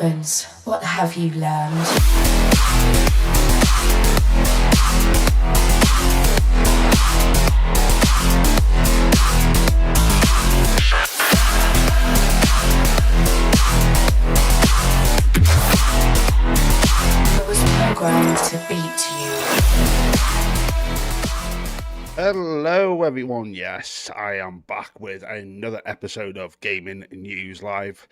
Humans, what have you learned? I was programmed to beat you. Hello everyone, yes, I am back with another episode of Gaming News Live.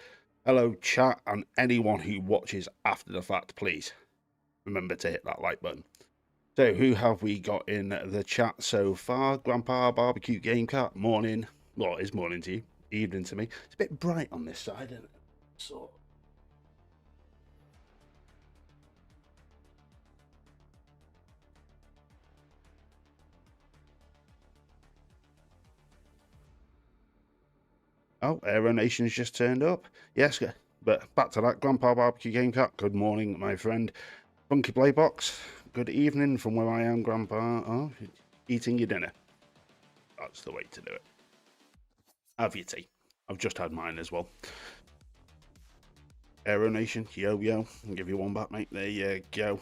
Hello chat, and anyone who watches after the fact, please remember to hit that like button. So who have we got in the chat so far? Grandpa Barbecue Game Cat, morning. Well, it's morning to you, evening to me. It's a bit bright on this side, isn't it? So oh, Aero Nation's just turned up. Yes, but back to that. Grandpa Barbecue Game Cat, good morning, my friend. Funky Playbox, good evening from where I am, Grandpa. Oh, eating your dinner. That's the way to do it. Have your tea. I've just had mine as well. Aero Nation, yo. I'll give you one back, mate. There you go.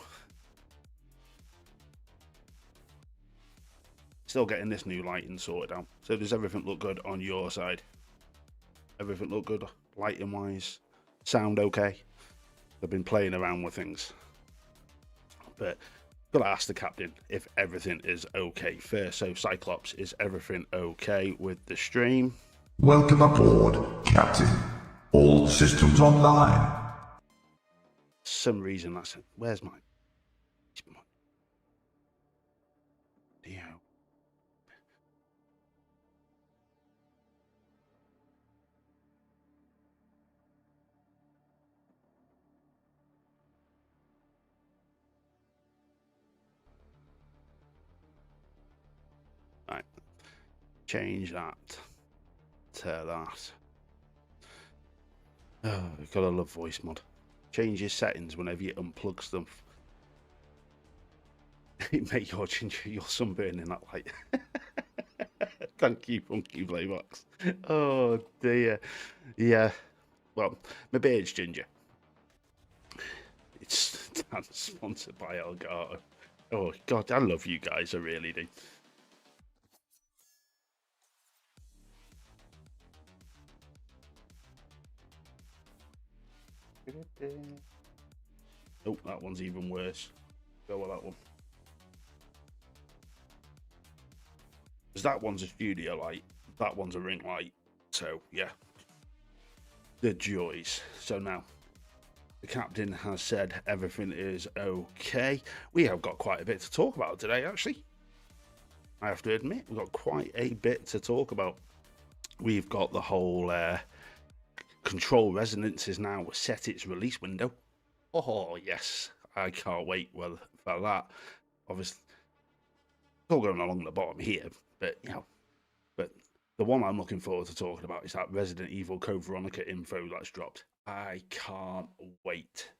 Still getting this new lighting sorted out. So does everything look good on your side? Everything look good lighting wise? Sound okay? I've been playing around with things. But gotta ask the captain if everything is okay first. So Cyclops, is everything okay with the stream? Welcome aboard, Captain. All systems online. Some reason that's it. Where's my Dio? Right, change that to that. Oh, gotta love voice mod. Change your settings whenever you unplug stuff. Make your ginger, your sunburn in that light. Thank you, Funky Playbox. Oh dear. Yeah. Well, my beard's ginger. It's sponsored by Elgato. Oh God, I love you guys. I really do. Oh, that one's even worse. Go with that one. Because that one's a studio light. That one's a ring light. So, yeah. The joys. So now, the captain has said everything is okay. We have got quite a bit to talk about today, actually. I have to admit, we've got quite a bit to talk about. We've got the whole Control Resonance is now set its release window. Oh, yes. I can't wait for that. Obviously, it's all going along the bottom here, but, you know, but the one I'm looking forward to talking about is that Resident Evil Code Veronica info that's dropped. I can't wait.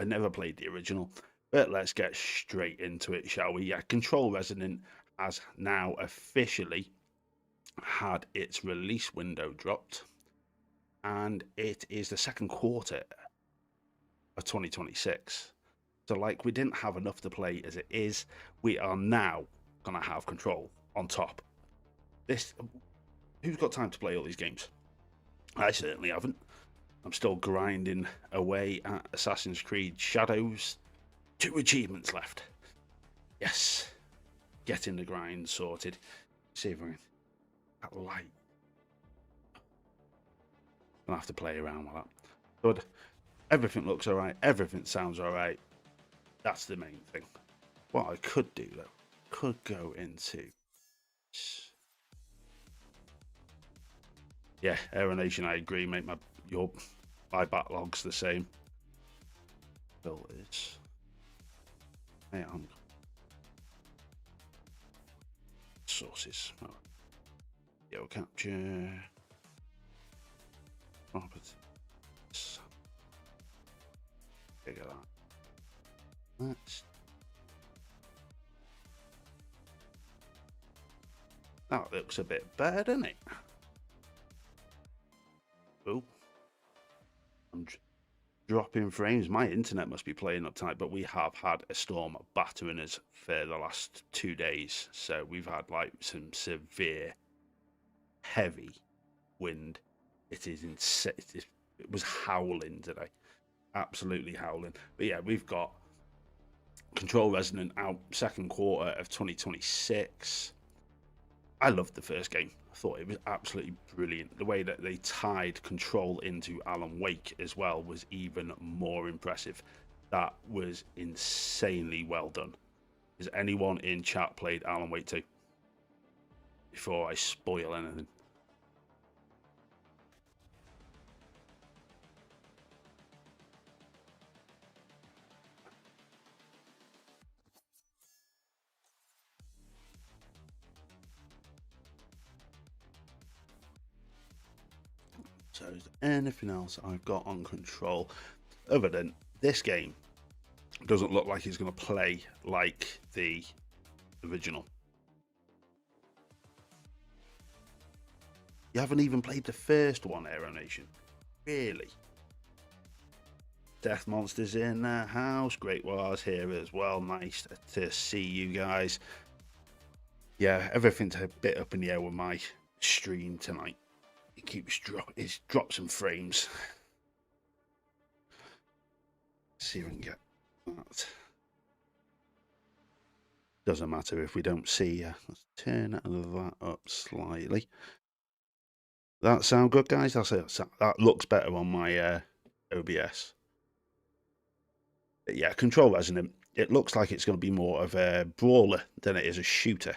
I never played the original, but let's get straight into it, shall we? Yeah, Control Resonant has now officially had its release window dropped, and it is the second quarter of 2026. So, like, we didn't have enough to play as it is. We are now going to have Control on top. This, who's got time to play all these games? I certainly haven't. I'm still grinding away at Assassin's Creed Shadows. 2 achievements left. Yes. Getting the grind sorted. See if I can... That light. I'll have to play around with that. But everything looks alright. Everything sounds alright. That's the main thing. What I could do, though, could go into... Yeah, Aero Nation, I agree, mate. My backlog's the same. Filters. Hey, sources. Right. Video capture. Properties. Figure that. That's. That looks a bit better, doesn't it? Oh. dropping frames. My internet must be playing up tight, but we have had a storm battering us for the last 2 days. So we've had like some severe, heavy wind. It is insane. It was howling today, absolutely howling. But yeah, we've got Control Resonant out second quarter of 2026. I loved the first game. I thought it was absolutely brilliant. The way that they tied Control into Alan Wake as well was even more impressive. That was insanely well done. Has anyone in chat played Alan Wake 2? Before I spoil anything. So is there anything else I've got on Control other than this game doesn't look like it's going to play like the original. You haven't even played the first one, Aero Nation. Really? Death Monsters in the house. Great Wars here as well. Nice to see you guys. Yeah, everything's a bit up in the air with my stream tonight. It keeps dropped some frames. Let's see if we can get that. Doesn't matter if we don't see. Let's turn that up slightly. That sound good, guys? That looks better on my OBS. But yeah, Control Resonant. It looks like it's going to be more of a brawler than it is a shooter,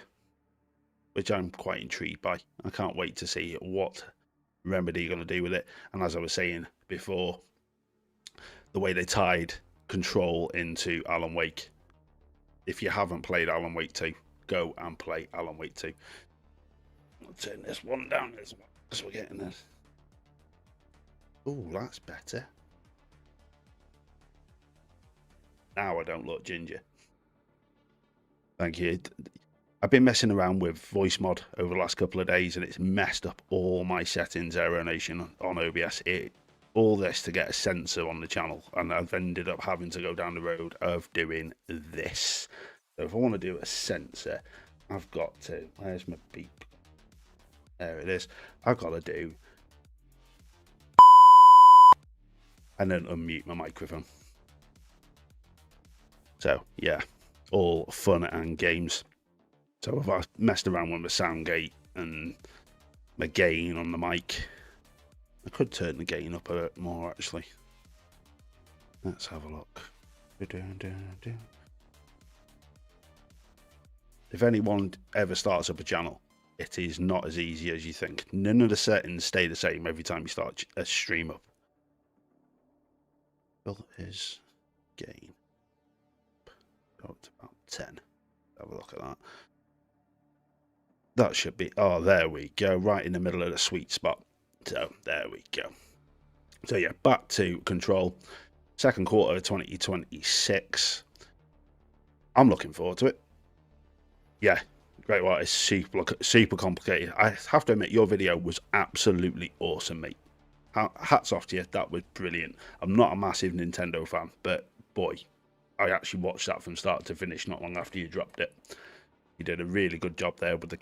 which I'm quite intrigued by. I can't wait to see what Remedy are going to do with it. And as I was saying before, the way they tied Control into Alan Wake. If you haven't played Alan Wake 2, go and play Alan Wake 2. I'll turn this one down as well, as we're getting this. Oh, that's better. Now I don't look ginger. Thank you. I've been messing around with voice mod over the last couple of days and it's messed up all my settings, Aero Nation, on OBS. All this to get a sensor on the channel, and I've ended up having to go down the road of doing this. So if I want to do a sensor, I've got to, where's my beep? There it is. I've got to do, and then unmute my microphone. So yeah, all fun and games. So if I messed around with my sound gate and my gain on the mic, I could turn the gain up a bit more actually. Let's have a look. If anyone ever starts up a channel, it is not as easy as you think. None of the settings stay the same every time you start a stream up. Well, is gain. Go up to about 10. Have a look at that. That should be, oh, there we go. Right in the middle of the sweet spot. So there we go. So yeah, back to Control. Second quarter of 2026. I'm looking forward to it. Yeah, Great White is super complicated. I have to admit, your video was absolutely awesome, mate. Hats off to you. That was brilliant. I'm not a massive Nintendo fan, but boy, I actually watched that from start to finish not long after you dropped it. You did a really good job there with the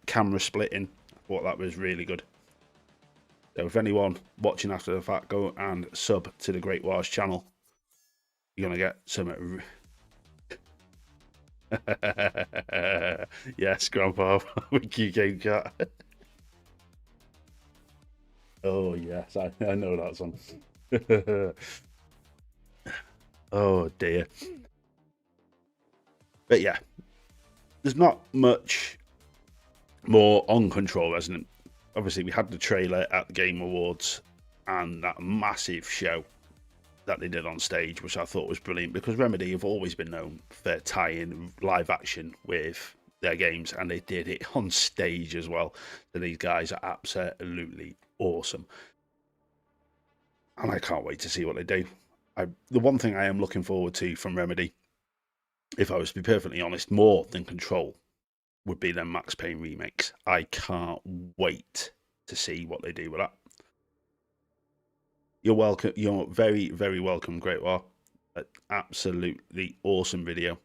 camera splitting. I thought that was really good. So if anyone watching after the fact, go and sub to the Great Wars channel. You're going to get some... Yes, Grandpa, with QK Cat. Oh, yes, I know that song. Oh, dear. But yeah, there's not much more on Control Resonant. Obviously, we had the trailer at the Game Awards and that massive show that they did on stage, which I thought was brilliant because Remedy have always been known for tying live action with their games, and they did it on stage as well. So these guys are absolutely awesome. And I can't wait to see what they do. The one thing I am looking forward to from Remedy, if I was to be perfectly honest, more than Control, would be their Max Payne remakes. I can't wait to see what they do with that. You're welcome. You're very, very welcome, Great War. Absolutely awesome video.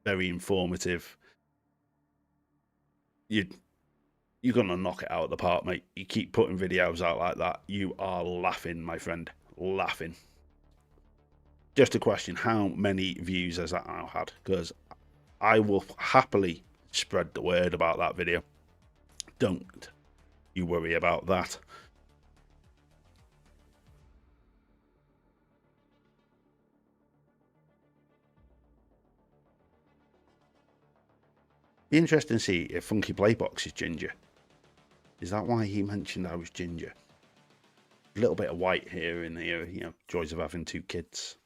Very informative. You're gonna knock it out of the park, mate. You keep putting videos out like that, you are laughing, my friend. Laughing. Just a question, how many views has that now had? Because I will happily spread the word about that video. Don't you worry about that. Be interesting to see if Funky Playbox is ginger. Is that why he mentioned I was ginger? A little bit of white here and there, you know, joys of having 2 kids.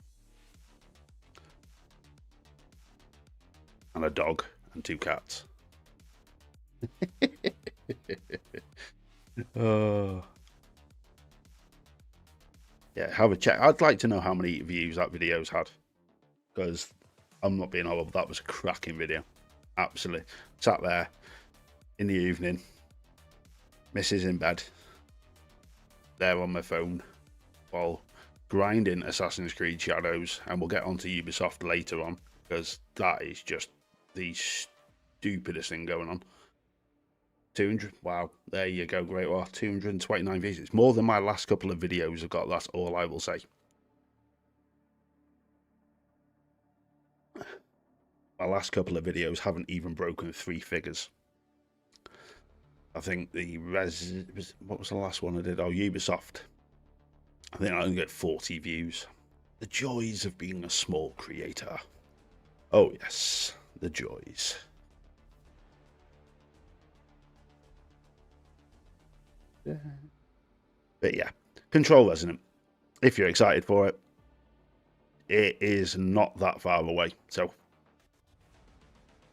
And a dog and 2 cats. Oh. Yeah, have a check. I'd like to know how many views that video's had. Because I'm not being horrible, that was a cracking video. Absolutely. Sat there in the evening, missus in bed, there on my phone while grinding Assassin's Creed Shadows, and we'll get onto Ubisoft later on because that is just the stupidest thing going on. 200, wow, there you go, Great War. 229 views. It's more than my last couple of videos have got, that's all I will say. My last couple of videos haven't even broken 3 figures. I think what was the last one I did? Oh, Ubisoft. I think I only get 40 views. The joys of being a small creator. Oh yes, the joys. But yeah, Control Resonant. If you're excited for it, it is not that far away. So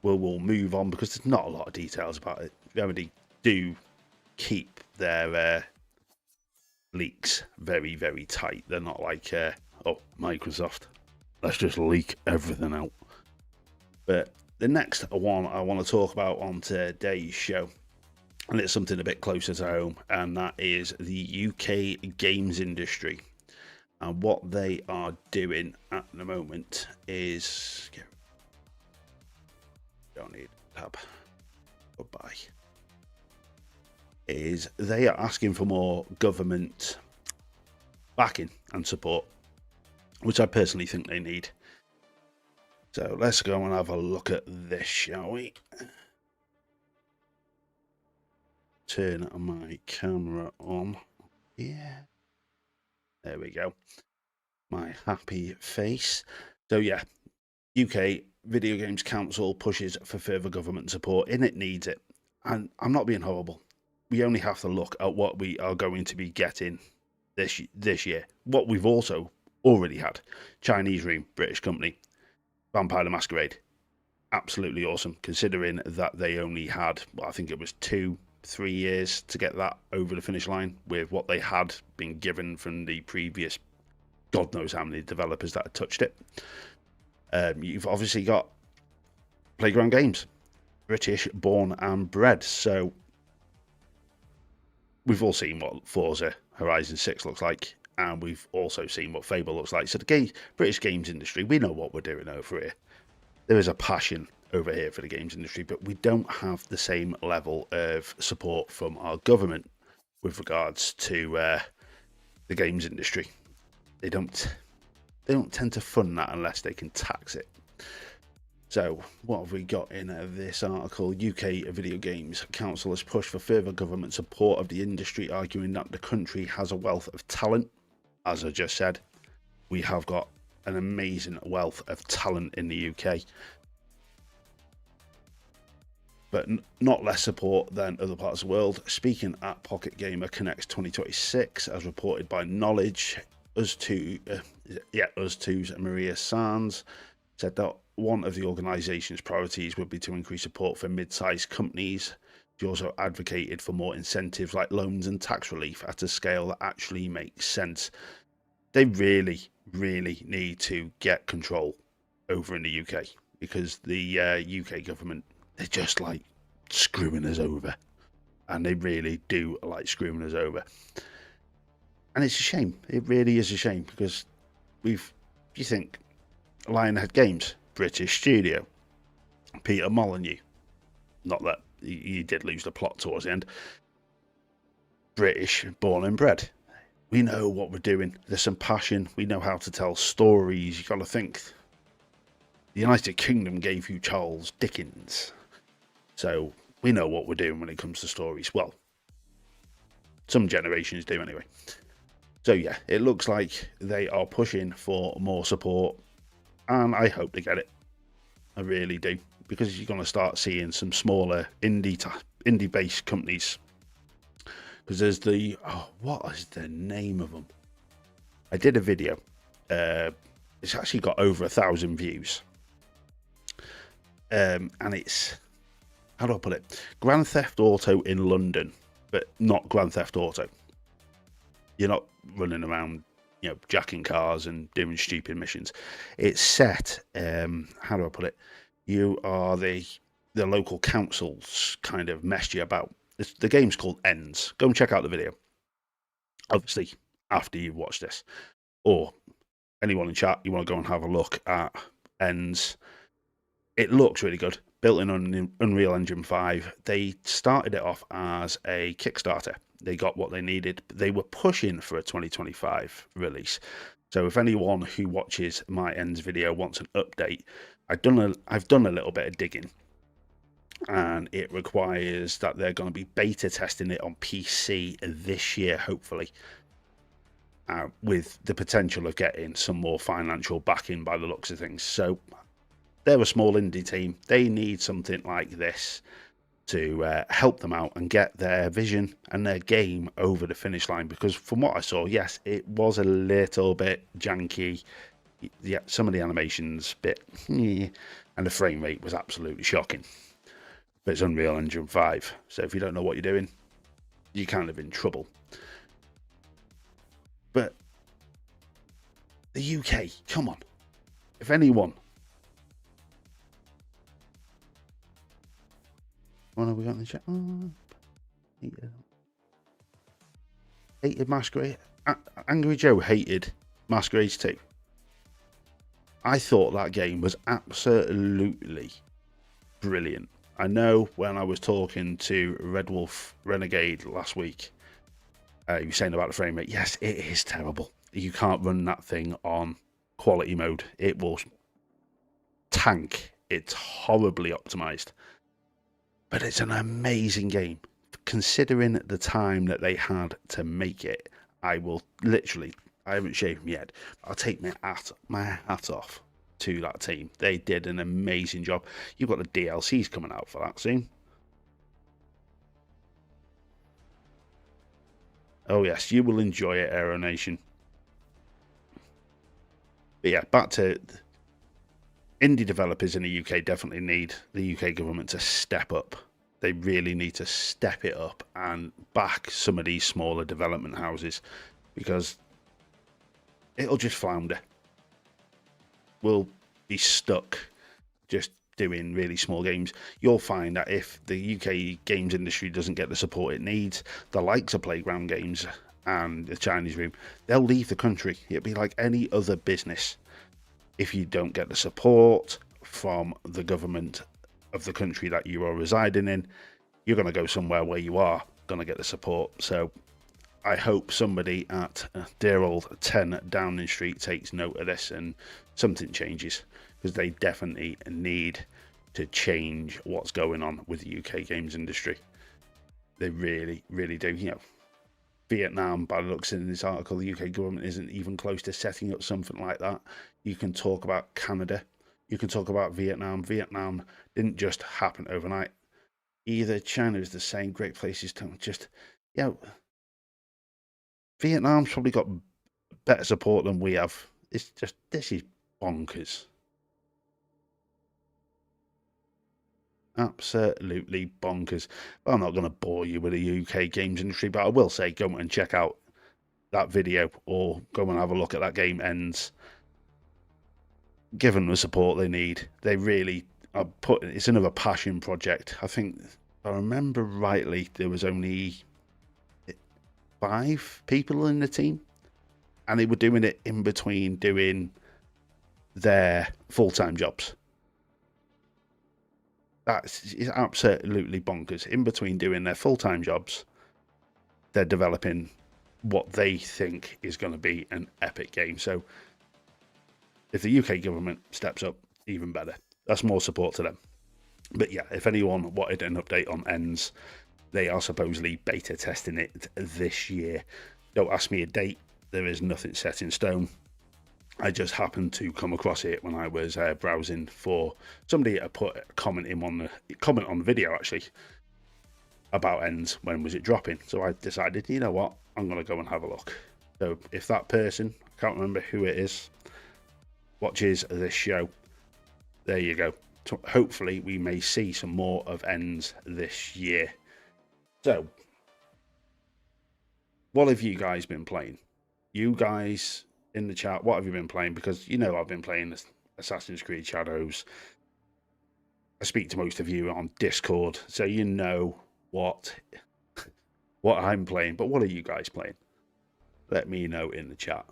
we'll move on because there's not a lot of details about it. Remedy do keep their leaks very, very tight. They're not like, oh, Microsoft, let's just leak everything out. But the next one I want to talk about on today's show, and it's something a bit closer to home, and that is the UK games industry. And what they are doing at the moment is... Don't need tab. Goodbye. Is they are asking for more government backing and support, which I personally think they need. So let's go and have a look at this, shall we? Turn my camera on. Yeah. There we go. My happy face. So yeah, UK Video Games Council pushes for further government support, and it needs it. And I'm not being horrible. We only have to look at what we are going to be getting this year. What we've also already had. Chinese Room, British company. Vampire the Masquerade. Absolutely awesome, considering that they only had, well, I think it was 2-3 years to get that over the finish line with what they had been given from the previous, God knows how many developers that had touched it. You've obviously got Playground Games, British born and bred. So we've all seen what Forza Horizon 6 looks like, and we've also seen what Fable looks like. So the British games industry, we know what we're doing over here. There is a passion over here for the games industry, but we don't have the same level of support from our government with regards to the games industry. They don't tend to fund that unless they can tax it. So what have we got in this article? UK Video Games Council has pushed for further government support of the industry, arguing that the country has a wealth of talent. As I just said, we have got an amazing wealth of talent in the UK, but not less support than other parts of the world. Speaking at Pocket Gamer Connects 2026, as reported by Knowledge, Us2's Maria Sands said that one of the organisation's priorities would be to increase support for mid-sized companies. She also advocated for more incentives like loans and tax relief at a scale that actually makes sense. They really, really need to get control over in the UK, because the UK government, they're just like screwing us over, and they really do like screwing us over. And it's a shame. It really is a shame because you think Lionhead Games, British studio, Peter Molyneux, not that he did lose the plot towards the end, British, born and bred. We know what we're doing. There's some passion. We know how to tell stories. You got to think. The United Kingdom gave you Charles Dickens. So we know what we're doing when it comes to stories. Well, some generations do anyway. So yeah, it looks like they are pushing for more support. And I hope they get it. I really do. Because you're going to start seeing some smaller indie-based companies. Because there's what is the name of them? I did a video. It's actually got over 1,000 views. And it's, how do I put it? Grand Theft Auto in London, but not Grand Theft Auto. You're not running around, jacking cars and doing stupid missions. It's set, how do I put it? You are the local councils kind of messed you about. The game's called Ends. Go and check out the video. Obviously, after you've watched this. Or anyone in chat, you want to go and have a look at Ends. It looks really good. Built in on Unreal Engine 5. They started it off as a Kickstarter. They got what they needed. They were pushing for a 2025 release. So if anyone who watches my Ends video wants an update, I've done a little bit of digging. And it requires that they're going to be beta testing it on PC this year, hopefully. With the potential of getting some more financial backing by the looks of things. So they're a small indie team. They need something like this to help them out and get their vision and their game over the finish line. Because from what I saw, yes, it was a little bit janky. Yeah, some of the animations and the frame rate was absolutely shocking. But it's Unreal Engine 5. So if you don't know what you're doing, you're kind of in trouble. But the UK, come on. If anyone. What have we got in the chat? Hated Masquerade. Angry Joe hated Masquerade 2. I thought that game was absolutely brilliant. I know when I was talking to Red Wolf Renegade last week, he was saying about the frame rate. Yes, it is terrible. You can't run that thing on quality mode. It will tank. It's horribly optimized. But it's an amazing game. Considering the time that they had to make it, I will literally, I haven't shaved them yet, I'll take my hat off to that team. They did an amazing job. You've got the DLCs coming out for that soon. Oh yes, you will enjoy it, Aero Nation. But yeah, back to indie developers in the UK. Definitely need the UK government to step up. They really need to step it up and back some of these smaller development houses, because it'll just flounder. We'll be stuck just doing really small games. You'll find that if the UK games industry doesn't get the support it needs, the likes of Playground Games and the Chinese Room, they'll leave the country. It'll be like any other business. If you don't get the support from the government of the country that you are residing in, you're going to go somewhere where you are going to get the support. So I hope somebody at dear old 10 Downing Street takes note of this and something changes, because they definitely need to change what's going on with the UK games industry. They really, really do. Vietnam, by the looks in this article, the UK government isn't even close to setting up something like that. You can talk about Canada. You can talk about Vietnam. Vietnam didn't just happen overnight. Either China is the same, great places to just, Vietnam's probably got better support than we have. It's just, this is bonkers. Absolutely bonkers. Well, I'm not going to bore you with the UK games industry, but I will say go and check out that video or go and have a look at that game Ends. Give them the support they need. They really are it's another passion project. I think, if I remember rightly, there was only 5 people in the team. and they were doing it in between doing their full-time jobs. That's absolutely bonkers. In between doing their full-time jobs, they're developing what they think is going to be an epic game. So if the UK government steps up, even better. That's more support to them. But yeah, if anyone wanted an update on Ends, they are supposedly beta testing it this year. Don't ask me a date. There is nothing set in stone. I just happened to come across it when I was browsing for somebody to put a comment on the video actually about Ends. When was it dropping? So I decided, you know what, I'm going to go and have a look. So if that person, I can't remember who it is, watches this show, there you go. So hopefully we may see some more of Ends this year. So what have you guys been playing? You guys in the chat, what have you been playing? Because you know I've been playing Assassin's Creed Shadows. I speak to most of you on Discord, so you know what I'm playing. But what are you guys playing? Let me know in the chat.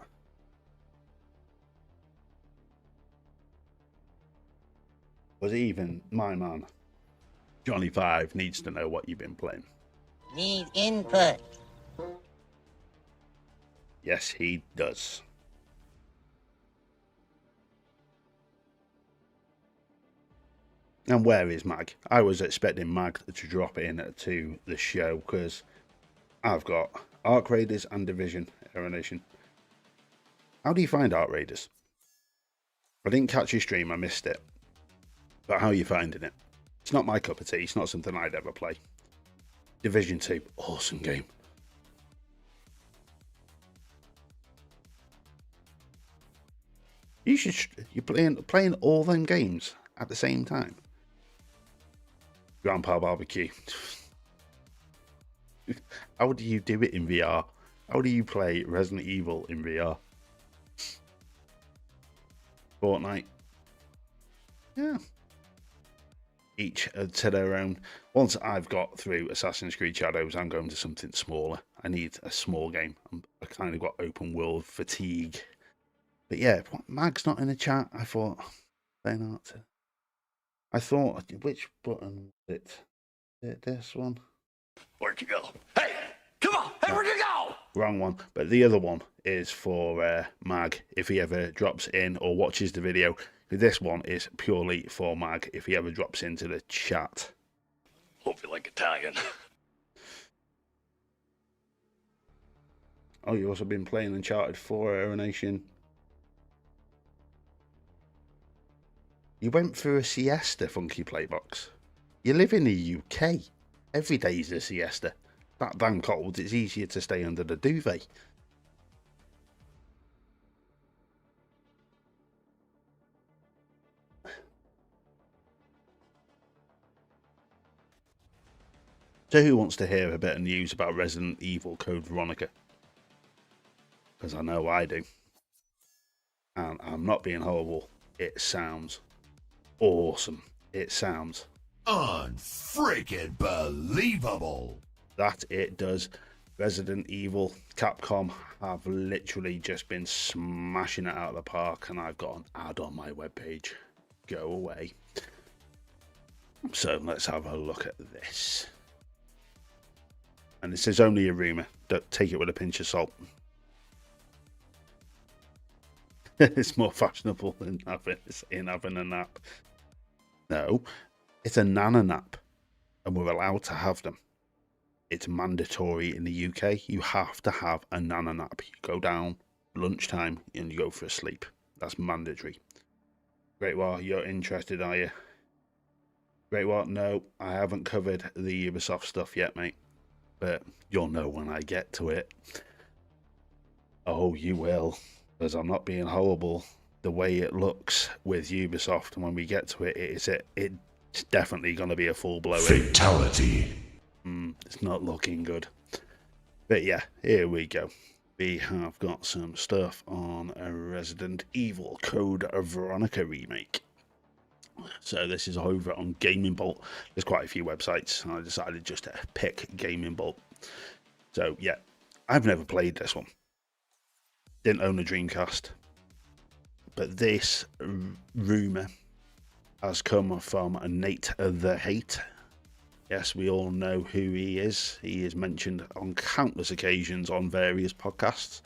Was even my man, Johnny 5, needs to know what you've been playing. Need input. Yes, he does. And where is Mag? I was expecting Mag to drop in to the show because I've got Arc Raiders and Division Aero Nation. How do you find Arc Raiders? I didn't catch your stream, I missed it. But how are you finding it? It's not my cup of tea, it's not something I'd ever play. Division 2, awesome game. You're playing all them games at the same time. Grandpa Barbecue. How do you do it in VR? How do you play Resident Evil in VR? Fortnite. Yeah. Each to their own. Once I've got through Assassin's Creed Shadows, I'm going to something smaller. I need a small game. I kind of got open world fatigue. But yeah, Mag's not in the chat. I thought they're not. I thought, which button was it? Is it this one? Where'd you go? Hey, come on! Hey, where'd you go? Wrong one. But the other one is for Mag if he ever drops in or watches the video. This one is purely for Mag if he ever drops into the chat. Hope you like Italian. Oh, you've also been playing Uncharted 4 Aero Nation. You went through a siesta, Funky Playbox. You live in the UK. Every day's a siesta. That damn cold, it's easier to stay under the duvet. So who wants to hear a bit of news about Resident Evil Code Veronica? Because I know I do. And I'm not being horrible. It sounds awesome. It sounds unfreaking believable. That it does. Resident Evil, Capcom have literally just been smashing it out of the park, and I've got an ad on my webpage. Go away. So let's have a look at this. And this is only a rumour. Don't take it with a pinch of salt. It's more fashionable than having a nap. No, it's a nana nap, and we're allowed to have them. It's mandatory in the UK. You have to have a nana nap. You go down lunchtime and you go for a sleep. That's mandatory. Great War, you're interested, are you? Great War, no, I haven't covered the Ubisoft stuff yet, mate. But you'll know when I get to it. Oh, you will. Because I'm not being horrible. The way it looks with Ubisoft, and when we get to it, it's definitely going to be a full-blown fatality. It's not looking good. But yeah, here we go. We have got some stuff on a Resident Evil Code Veronica Remake. So this is over on Gaming Bolt. There's quite a few websites, and I decided just to pick Gaming Bolt. So yeah, I've never played this one. didn't own a Dreamcast. But this rumour has come from Nate the Hate. Yes, we all know who he is. He is mentioned on countless occasions on various podcasts.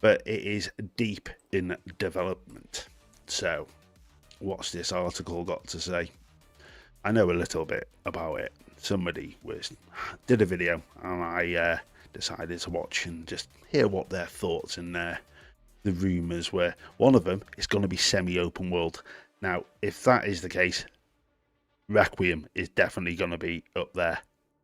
But it is deep in development. So, what's this article got to say? I know a little bit about it. Somebody did a video, and I decided to watch and just hear what their thoughts and the rumours were. One of them is going to be semi-open world. Now, if that is the case, Requiem is definitely going to be up there,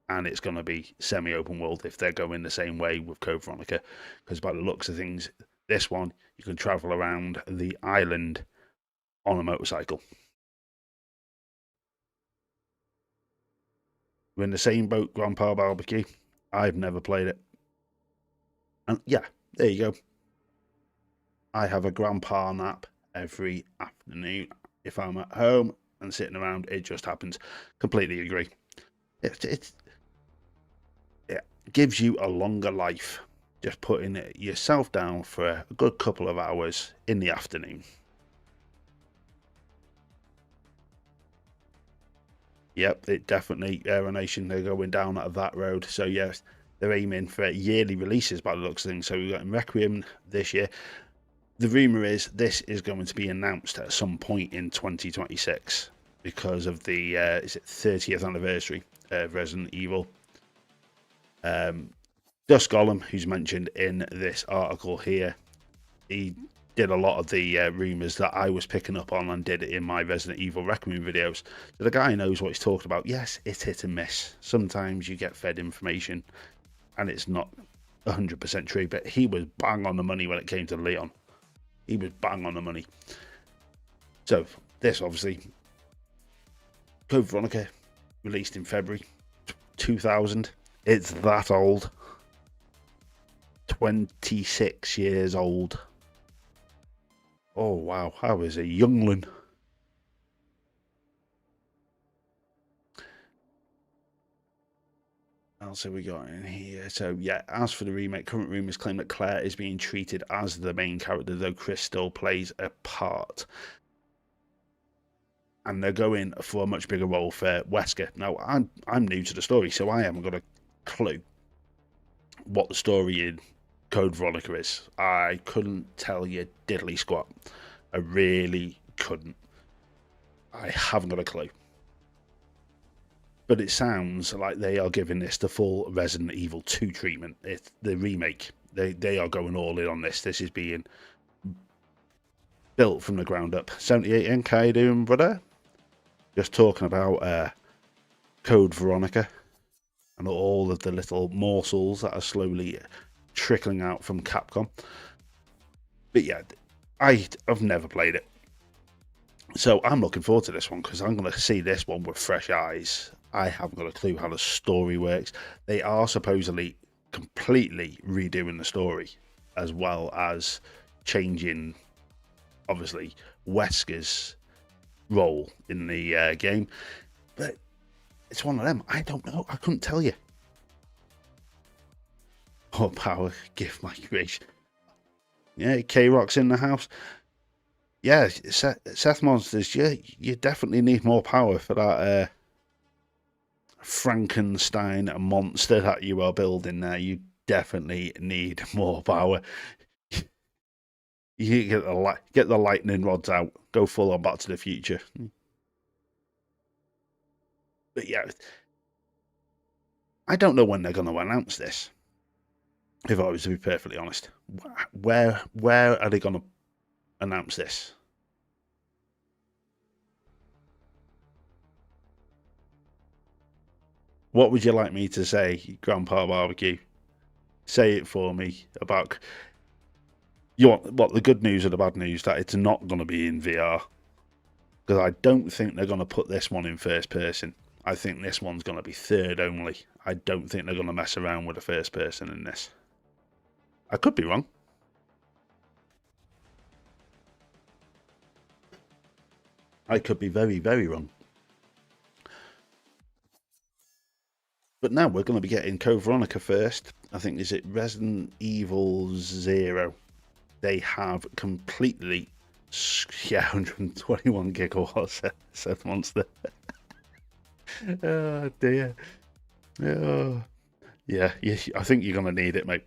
and it's going to be semi-open world if they're going the same way with Code Veronica, because by the looks of things, this one, you can travel around the island on a motorcycle. We're in the same boat, Grandpa Barbecue. I've never played it. And yeah, there you go. I have a grandpa nap every afternoon. If I'm at home and sitting around, it just happens. Completely agree. It gives you a longer life. Just putting yourself down for a good couple of hours in the afternoon. Yep, it definitely, Aero Nation, they're going down that road. So yes, they're aiming for yearly releases by the looks of things. So we've got Requiem this year. The rumour is this is going to be announced at some point in 2026 because of the 30th anniversary of Resident Evil. Dusk Golem, who's mentioned in this article here, he did a lot of the rumours that I was picking up on and did it in my Resident Evil Requiem videos. So the guy knows what he's talking about. Yes, it's hit and miss. Sometimes you get fed information and it's not 100% true, but he was bang on the money when it came to Leon. He was bang on the money. So this obviously, Code Veronica, released in February 2000. It's that old. 26 years old. Oh wow, I was a youngling. What else have we got in here? So yeah, as for the remake, current rumours claim that Claire is being treated as the main character, though Chris still plays a part. And they're going for a much bigger role for Wesker. Now, I'm new to the story, so I haven't got a clue what the story in Code Veronica is. I couldn't tell you diddly squat. I really couldn't. I haven't got a clue. But it sounds like they are giving this the full Resident Evil 2 treatment. It's the remake. They are going all in on this. This is being built from the ground up. 78 how you doing, brother? Just talking about Code Veronica and all of the little morsels that are slowly trickling out from Capcom. But yeah, I've never played it. So I'm looking forward to this one because I'm going to see this one with fresh eyes. I haven't got a clue how the story works. They are supposedly completely redoing the story as well as changing, obviously, Wesker's role in the game. But it's one of them. I don't know. I couldn't tell you. Oh, power, give my creation. Yeah, K-Rock's in the house. Yeah, Seth Monsters, you definitely need more power for that Frankenstein monster that you are building there. You definitely need more power. You get the lightning rods out. Go full on Back to the Future. But yeah, I don't know when they're going to announce this. If I was to be perfectly honest, where are they going to announce this? What would you like me to say, Grandpa Barbecue? Say it for me about you want what the good news or the bad news that it's not going to be in VR, because I don't think they're going to put this one in first person. I think this one's going to be third only. I don't think they're going to mess around with the first person in this. I could be wrong. I could be very, very wrong. But now we're going to be getting Code Veronica first. I think, is it Resident Evil 0? they have completely, yeah, 121 gigawatts, said Monster. Oh dear. Oh. Yeah, I think you're gonna need it, mate.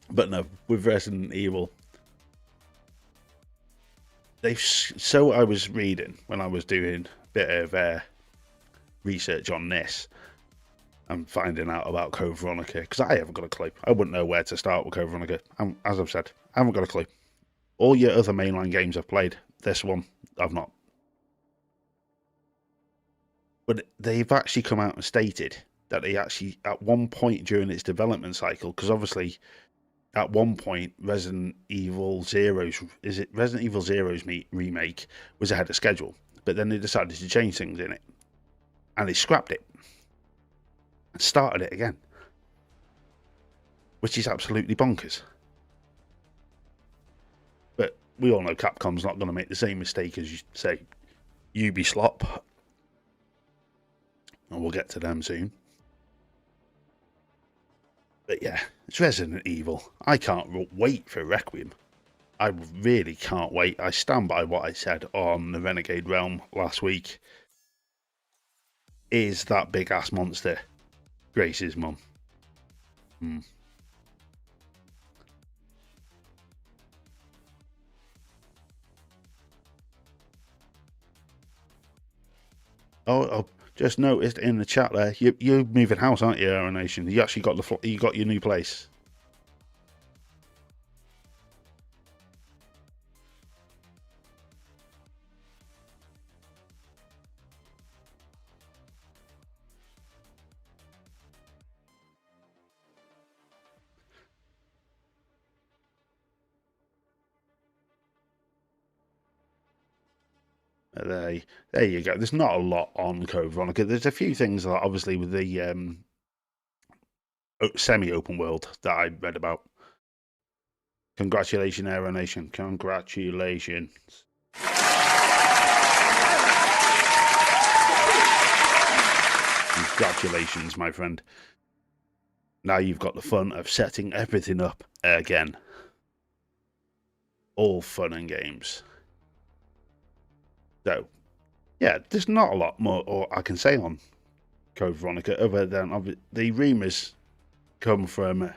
But no, with Resident Evil, so I was reading when I was doing a bit of research on this and finding out about Code Veronica, because I haven't got a clue. I wouldn't know where to start with Code Veronica. As I've said, I haven't got a clue. All your other mainline games I've played, this one I've not. But they've actually come out and stated that they actually, at one point during its development cycle, because obviously at one point Resident Evil Zero's remake was ahead of schedule, but then they decided to change things in it, and they scrapped it and started it again, which is absolutely bonkers. But we all know Capcom's not going to make the same mistake as, you say, Ubisoft, and we'll get to them soon. But yeah, it's Resident Evil. I can't wait for Requiem. I really can't wait. I stand by what I said on the Renegade Realm last week. Is that big ass monster Grace's mum? Oh, just noticed in the chat there, you're moving house, aren't you, Aero Nation? You actually got you got your new place. There you go. There's not a lot on Code Veronica. There's a few things that obviously with the semi-open world that I read about. Congratulations, Aero Nation. Congratulations. Congratulations, my friend. Now you've got the fun of setting everything up again. All fun and games. So, yeah, there's not a lot more I can say on Code Veronica other than the rumours come from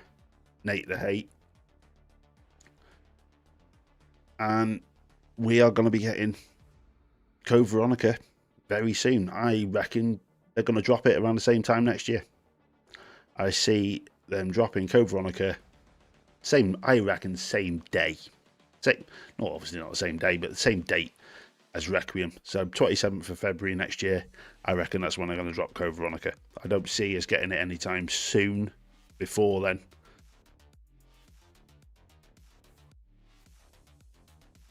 Nate the Hate. And we are going to be getting Code Veronica very soon. I reckon they're going to drop it around the same time next year. I see them dropping Code Veronica I reckon same day. Not obviously not the same day, but the same date as Requiem. So 27th of February next year, I reckon that's when they're going to drop Code Veronica. I don't see us getting it anytime soon before then.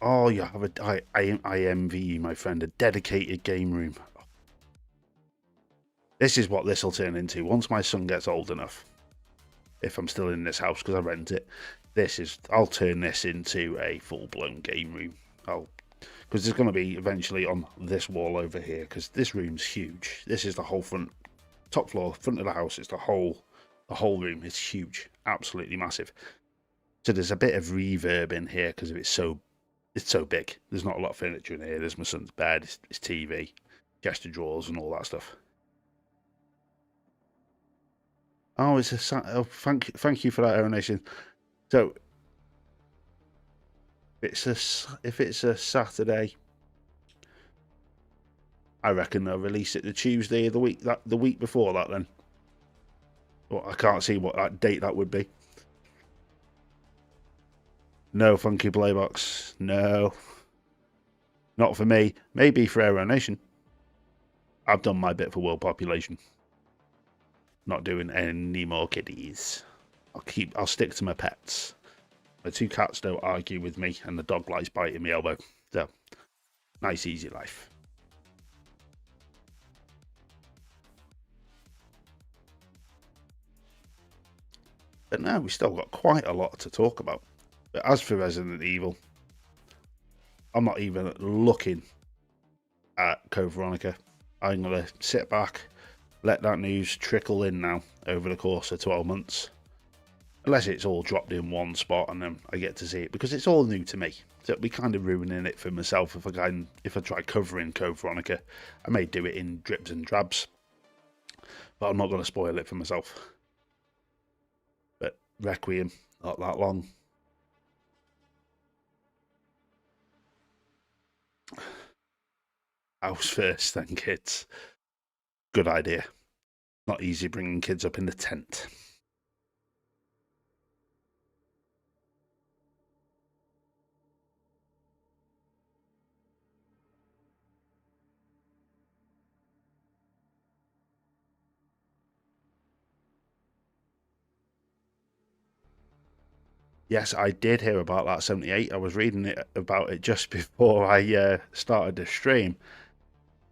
Oh, you have I envy you, my friend, a dedicated game room. This is what this will turn into once my son gets old enough. If I'm still in this house because I rent it, I'll turn this into a full-blown game room. Because there's going to be eventually on this wall over here, because this room's huge. This is the whole top floor, front of the house. It's the whole room. It's huge, absolutely massive. So there's a bit of reverb in here because it's so big. There's not a lot of furniture in here. There's my son's bed, his TV, chest of drawers, and all that stuff. Oh, thank you for that, Aero Nation. So if it's a Saturday, I reckon they'll release it the Tuesday of the week before that. Then, well, I can't see what that date that would be. No, Funky Playbox. No, not for me. Maybe for Aero Nation. I've done my bit for world population. Not doing any more kiddies. I'll stick to my pets. My two cats don't argue with me, and the dog likes biting my elbow. So, nice, easy life. But now we've still got quite a lot to talk about. But as for Resident Evil, I'm not even looking at Code Veronica. I'm going to sit back, let that news trickle in now over the course of 12 months. Unless it's all dropped in one spot and then I get to see it, because it's all new to me. So it'll be kind of ruining it for myself if I try covering Code Veronica. I may do it in drips and drabs, but I'm not going to spoil it for myself. But Requiem, not that long. House first, then kids. Good idea. Not easy bringing kids up in the tent. Yes, I did hear about that 78. I was reading about it just before I started the stream.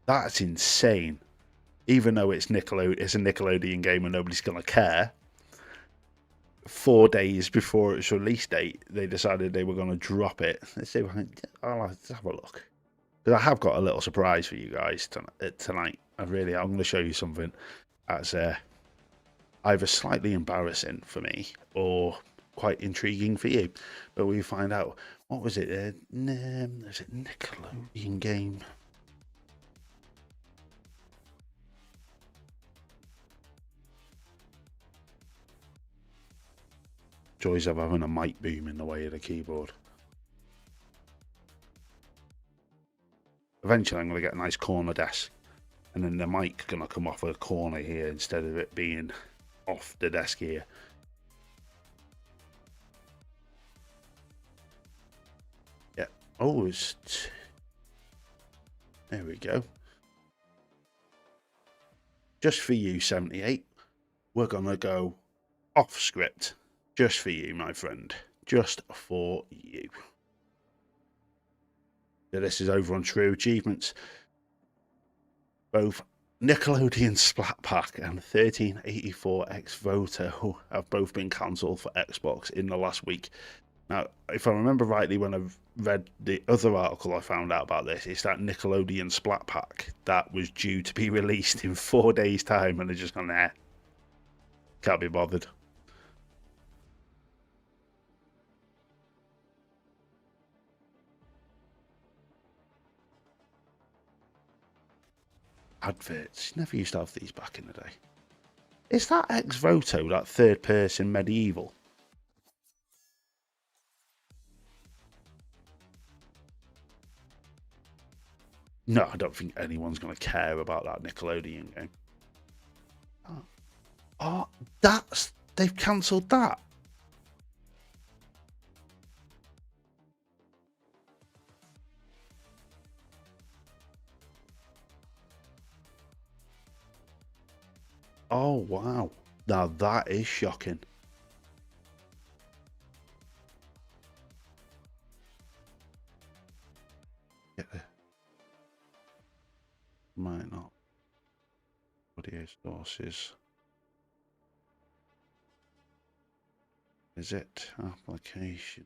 That's insane. Even though it's a Nickelodeon game and nobody's going to care, 4 days before its release date, they decided they were going to drop it. Let's see if let's have a look. Because I have got a little surprise for you guys tonight. I'm going to show you something that's either slightly embarrassing for me or quite intriguing for you. But we find out, what was it? Is it Nickelodeon game? Joys of having a mic boom in the way of the keyboard. Eventually I'm going to get a nice corner desk, and then the mic going to come off a corner here instead of it being off the desk here. Yeah. Oh, there we go. Just for you, 78. We're going to go off script. Just for you, my friend. Just for you. So this is over on True Achievements. Both Nickelodeon Splat Pack and 1384X Voto have both been cancelled for Xbox in the last week. Now, if I remember rightly, when I've read the other article I found out about this, it's that Nickelodeon Splat Pack that was due to be released in 4 days' time, and they're just gone, nah, can't be bothered. Adverts. Never used to have these back in the day. Is that Ex Voto, that third person medieval? No, I don't think anyone's going to care about that Nickelodeon game. Oh, they've cancelled that. Oh, wow. Now that is shocking. Yeah. Might not. Audio sources. Is it application?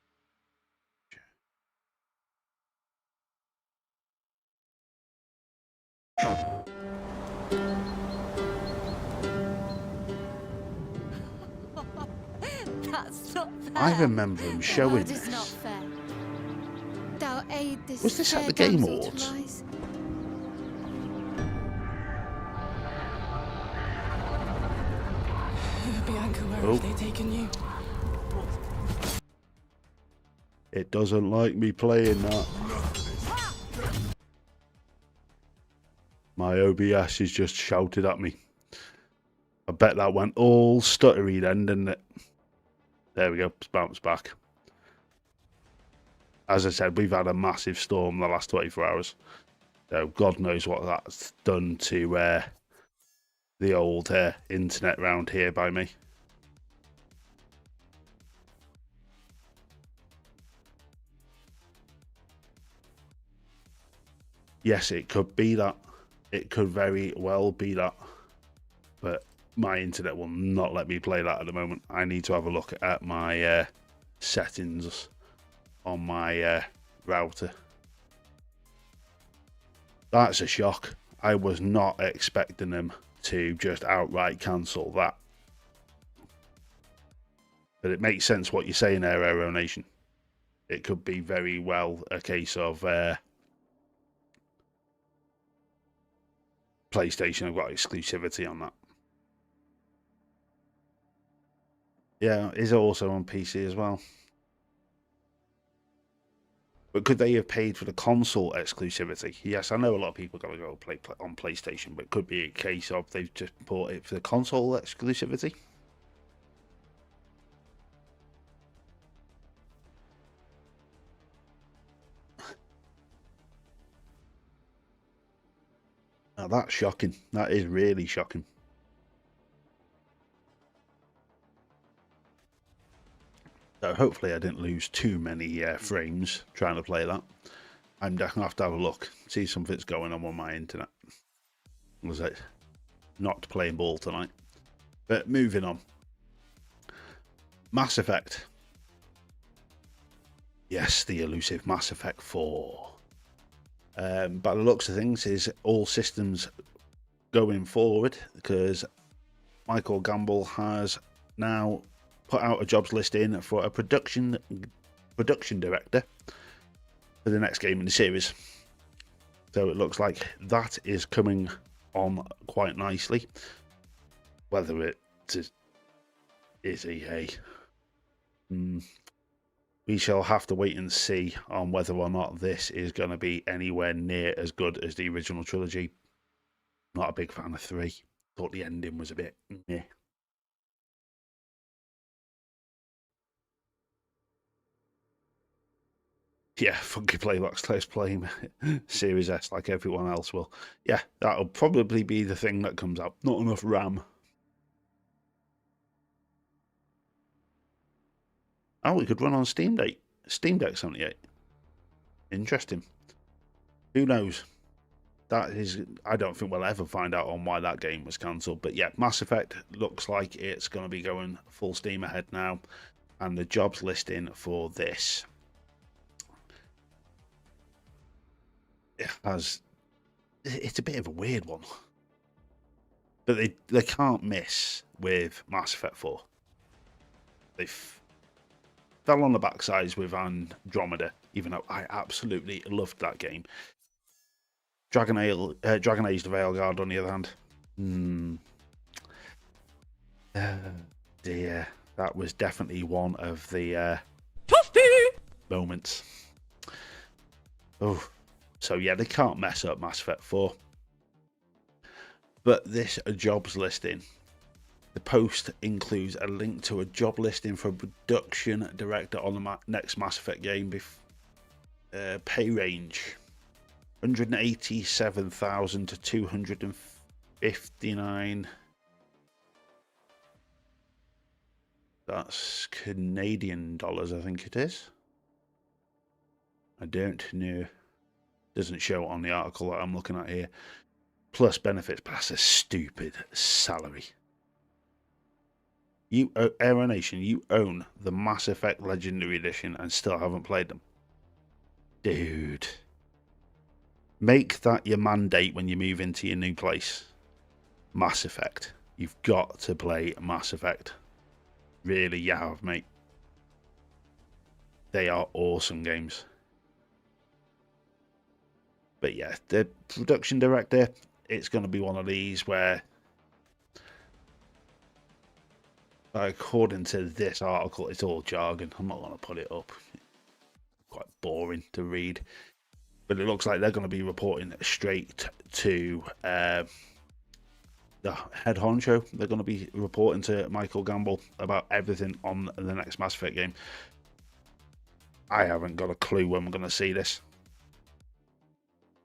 That's not fair. I remember him showing this. Not fair. Thou aid this Was this at fair the Game damsel to Awards? rise. Bianca, where have they taken you? It doesn't like me playing that. My OBS is just shouted at me. I bet that went all stuttery then, didn't it? There we go, it's bounced back. As I said, we've had a massive storm the last 24 hours. So God knows what that's done to the old internet round here by me. Yes, it could be that. It could very well be that. But my internet will not let me play that at the moment. I need to have a look at my settings on my router. That's a shock. I was not expecting them to just outright cancel that. But it makes sense what you're saying there, Aero Nation. It could be very well a case of PlayStation have got exclusivity on that. Yeah, is also on PC as well. But could they have paid for the console exclusivity? Yes, I know a lot of people got to go play on PlayStation, but it could be a case of they've just bought it for the console exclusivity. Now that's shocking. That is really shocking. So hopefully I didn't lose too many frames trying to play that. I'm definitely have to have a look, see if something's going on my internet. Was it not playing ball tonight? But moving on. Mass Effect. Yes, the elusive Mass Effect 4. By the looks of things, is all systems going forward because Michael Gamble has now put out a jobs listing for a production director for the next game in the series. So it looks like that is coming on quite nicely. Whether it is EA, we shall have to wait and see on whether or not this is going to be anywhere near as good as the original trilogy. Not a big fan of 3. Thought the ending was a bit meh. Yeah, Funky Playbacks let's play Series S like everyone else will. Yeah, that'll probably be the thing that comes up. Not enough RAM. Oh, it could run on Steam Deck 78. Interesting. Who knows? That is, I don't think we'll ever find out on why that game was cancelled. But yeah, Mass Effect looks like it's going to be going full steam ahead now. And the jobs listing for this it's a bit of a weird one. But they can't miss with Mass Effect 4. They fell on the backsides with Andromeda, even though I absolutely loved that game. Dragon Age the Veilguard, on the other hand. Dear, that was definitely one of the moments. Oh, so yeah, they can't mess up Mass Effect 4. But this jobs listing, the post includes a link to a job listing for a production director on the next Mass Effect game. Pay range 187,000 to 259. That's Canadian dollars, I think it is. I don't know. Doesn't show on the article that I'm looking at here. Plus benefits, but that's a stupid salary. You, Aero Nation, you own the Mass Effect Legendary Edition and still haven't played them. Dude. Make that your mandate when you move into your new place. Mass Effect. You've got to play Mass Effect. Really, you have, mate. They are awesome games. But yeah, the production director, it's going to be one of these where, according to this article, it's all jargon. I'm not going to put it up. Quite boring to read. But it looks like they're going to be reporting straight to the head honcho. They're going to be reporting to Michael Gamble about everything on the next Mass Effect game. I haven't got a clue when we're going to see this.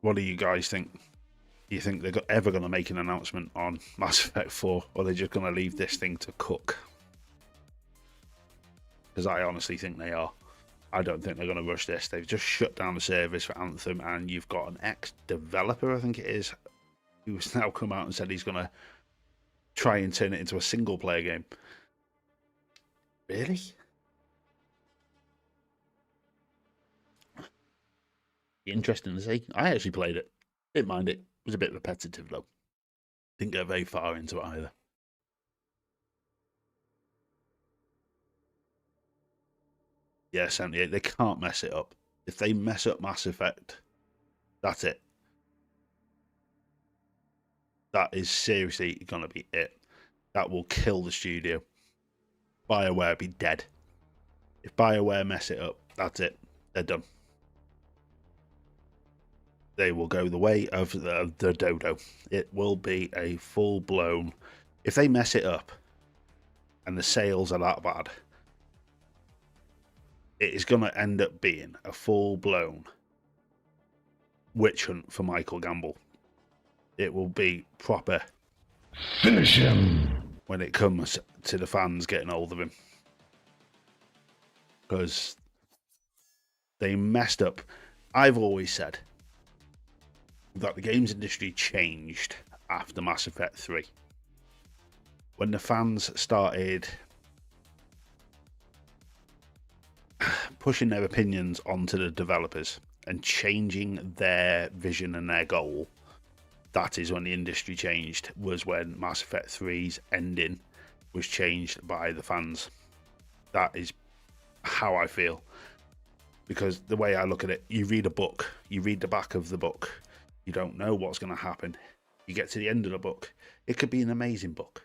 What do you guys think? Do you think they're ever going to make an announcement on Mass Effect 4, or are they just going to leave this thing to cook? Because I honestly think they are. I don't think they're going to rush this. They've just shut down the service for Anthem, and you've got an ex-developer, I think it is, who's now come out and said he's going to try and turn it into a single-player game. Really? Interesting to see. I actually played it. Didn't mind it. It was a bit repetitive, though. Didn't get very far into it either. Yeah, 78. They can't mess it up. If they mess up Mass Effect, that's it. That is seriously going to be it. That will kill the studio. BioWare be dead. If BioWare mess it up, that's it. They're done. They will go the way of the dodo. It will be a full-blown... If they mess it up and the sales are that bad, it is going to end up being a full-blown witch hunt for Michael Gamble. It will be proper. Finish him. When it comes to the fans getting hold of him. Because they messed up. I've always said that the games industry changed after Mass Effect 3. When the fans started pushing their opinions onto the developers and changing their vision and their goal, that is when the industry changed, was when Mass Effect 3's ending was changed by the fans. That is how I feel. Because the way I look at it, you read a book, you read the back of the book, you don't know what's going to happen. You get to the end of the book, it could be an amazing book.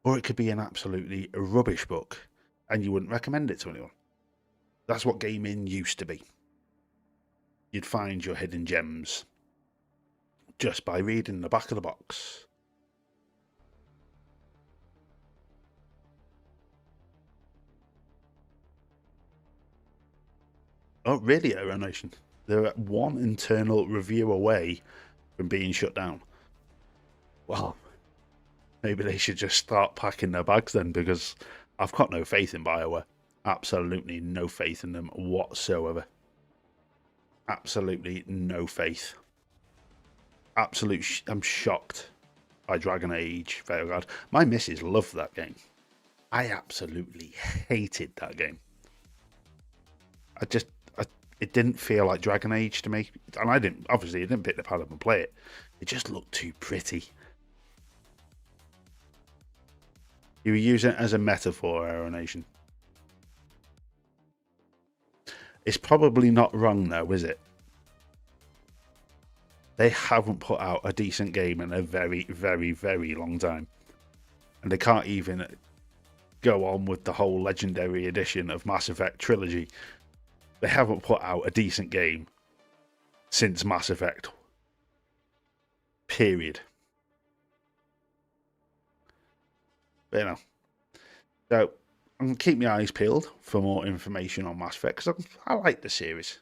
Or it could be an absolutely rubbish book, and you wouldn't recommend it to anyone. That's what gaming used to be. You'd find your hidden gems just by reading the back of the box. Oh, really, RE Nation? They're one internal review away from being shut down. Well, maybe they should just start packing their bags then, because I've got no faith in BioWare. Absolutely no faith in them whatsoever. Absolutely no faith. I'm shocked by Dragon Age Veilguard. My missus loved that game. I absolutely hated that game. It didn't feel like Dragon Age to me. And I didn't pick the pad up and play it. It just looked too pretty. You were using it as a metaphor, RE Nation. It's probably not wrong though, is it? They haven't put out a decent game in a very, very, very long time. And they can't even go on with the whole Legendary Edition of Mass Effect Trilogy. They haven't put out a decent game since Mass Effect. Period. But, you know. So, I'm going to keep my eyes peeled for more information on Mass Effect, because I like the series.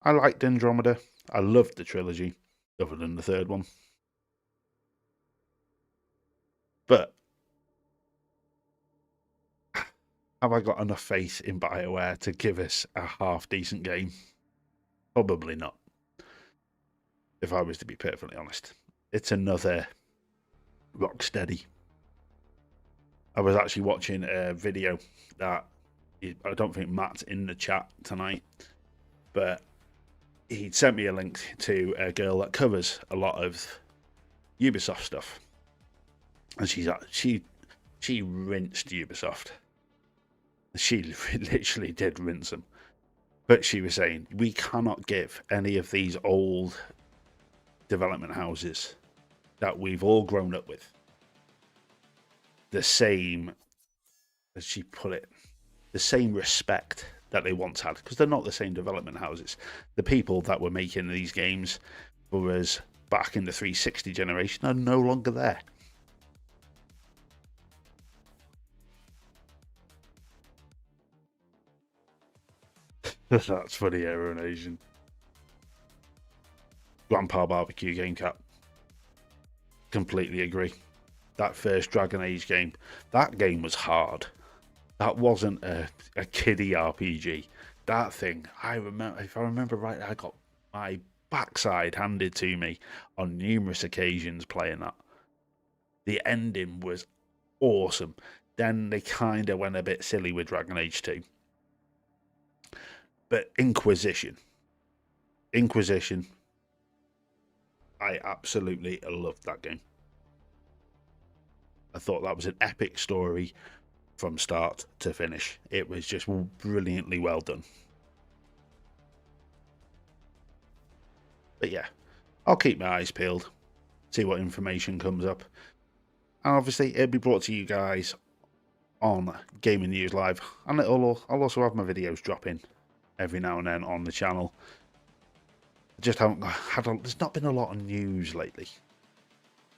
I liked Andromeda. I loved the trilogy, other than the third one. But have I got enough faith in BioWare to give us a half-decent game? Probably not. If I was to be perfectly honest. It's another Rocksteady. I was actually watching a video that, I don't think Matt's in the chat tonight, but he'd sent me a link to a girl that covers a lot of Ubisoft stuff. And she rinsed Ubisoft. She literally did rinse them. But she was saying, we cannot give any of these old development houses that we've all grown up with the same, as she put it, the same respect that they once had, because they're not the same development houses. The people that were making these games for us back in the 360 generation are no longer there. That's funny, RE Nation. Grandpa Barbecue Game Cap. Completely agree. That first Dragon Age game, that game was hard. That wasn't a kiddie RPG. That thing, if I remember right, I got my backside handed to me on numerous occasions playing that. The ending was awesome. Then they kind of went a bit silly with Dragon Age 2. But Inquisition, I absolutely loved that game. I thought that was an epic story from start to finish. It was just brilliantly well done. But yeah, I'll keep my eyes peeled, see what information comes up. And obviously, it'll be brought to you guys on Gaming News Live. And I'll also have my videos dropping every now and then on the channel. I just haven't had there's not been a lot of news lately.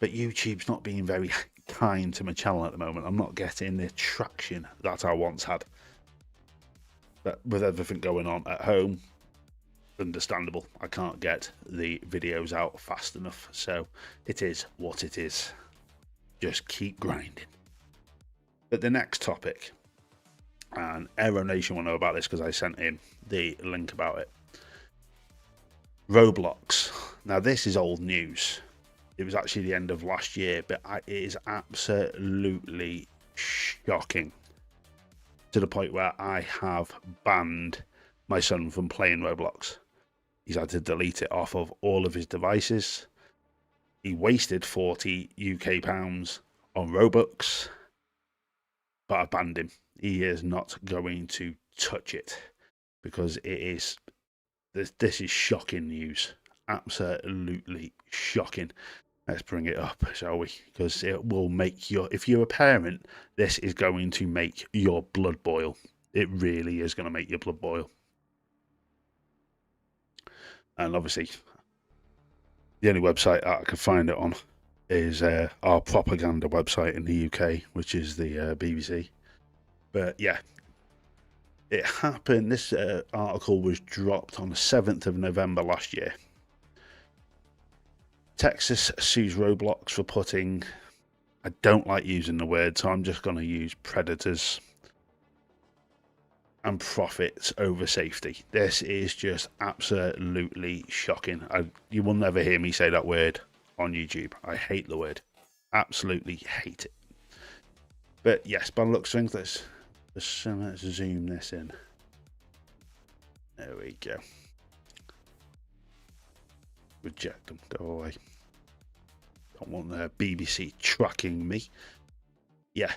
But YouTube's not being very kind to my channel at the moment. I'm not getting the traction that I once had. But with everything going on at home, understandable, I can't get the videos out fast enough. So it is what it is. Just keep grinding. But the next topic, and Aero Nation will know about this because I sent in the link about it. Roblox. Now this is old news. It was actually the end of last year, but it is absolutely shocking to the point where I have banned my son from playing Roblox. He's had to delete it off of all of his devices. He wasted 40 UK pounds on Robux, but I banned him. He is not going to touch it because it is this is shocking news. Absolutely shocking. Let's bring it up, shall we? Because it will make if you're a parent, this is going to make your blood boil. It really is going to make your blood boil. And obviously, the only website I can find it on is our propaganda website in the UK, which is the BBC. But yeah, it happened. This article was dropped on the 7th of November last year. Texas sues Roblox for putting, I don't like using the word, so I'm just going to use predators and profits over safety. This is just absolutely shocking. You will never hear me say that word on YouTube. I hate the word. Absolutely hate it. But yes, by the looks of things, let's zoom this in. There we go. Reject them. Go away. Don't want the BBC tracking me. Yeah,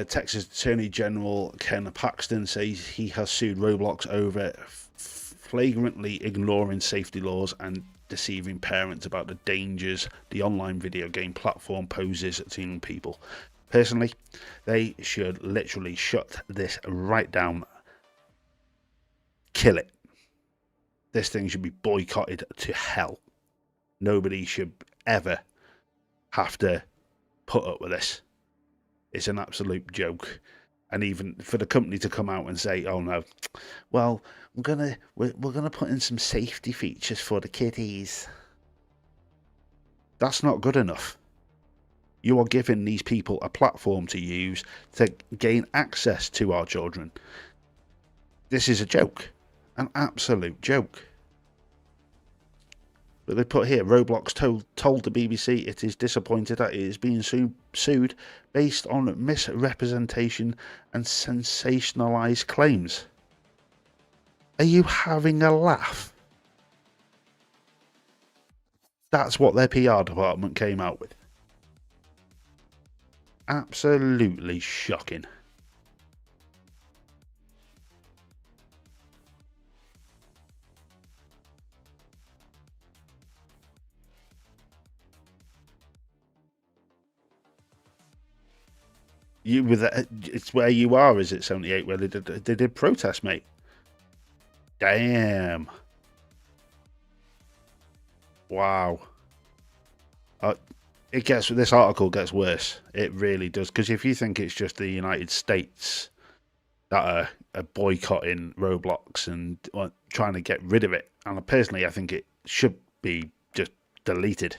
Texas Attorney General Ken Paxton says he has sued Roblox over flagrantly ignoring safety laws and deceiving parents about the dangers the online video game platform poses to young people. Personally, they should literally shut this right down. Kill it. This thing should be boycotted to hell. Nobody should ever have to put up with this. It's an absolute joke. And even for the company to come out and say, oh no, well, we're gonna put in some safety features for the kiddies. That's not good enough. You are giving these people a platform to use to gain access to our children. This is a joke. An absolute joke. But they put here, Roblox told the BBC it is disappointed that it is being sued based on misrepresentation and sensationalised claims. Are you having a laugh? That's what their PR department came out with. Absolutely shocking. It's where you are, is it 78? Where they did protest, mate. Damn. Wow. This article gets worse. It really does. Because if you think it's just the United States that are boycotting Roblox and trying to get rid of it, and personally, I think it should be just deleted.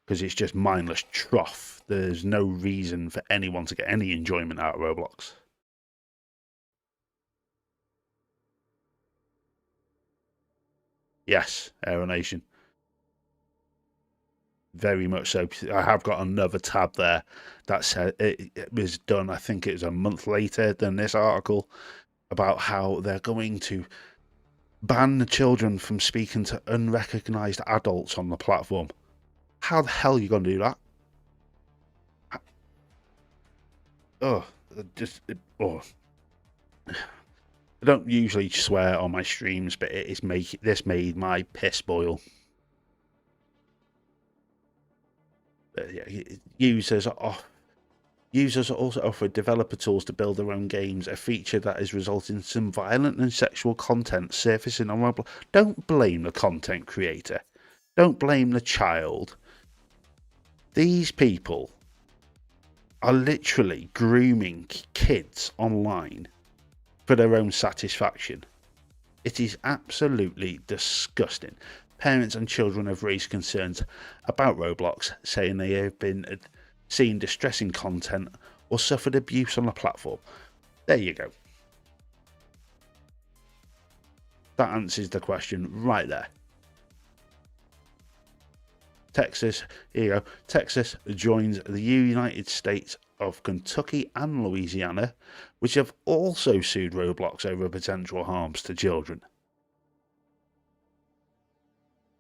Because it's just mindless trough. There's no reason for anyone to get any enjoyment out of Roblox. Yes, Aero Nation. Very much so. I have got another tab there that said it was done, I think it was a month later than this article, about how they're going to ban the children from speaking to unrecognised adults on the platform. How the hell are you going to do that? Oh, I don't usually swear on my streams, but this made my piss boil. Users also offer developer tools to build their own games, a feature that has resulted in some violent and sexual content surfacing on Roblox. Don't blame the content creator. Don't blame the child. These people are literally grooming kids online for their own satisfaction. It is absolutely disgusting. Parents and children have raised concerns about Roblox, saying they have been seen distressing content or suffered abuse on the platform. There you go. That answers the question right there. Texas, here you go. Texas joins the United States of Kentucky and Louisiana, which have also sued Roblox over potential harms to children.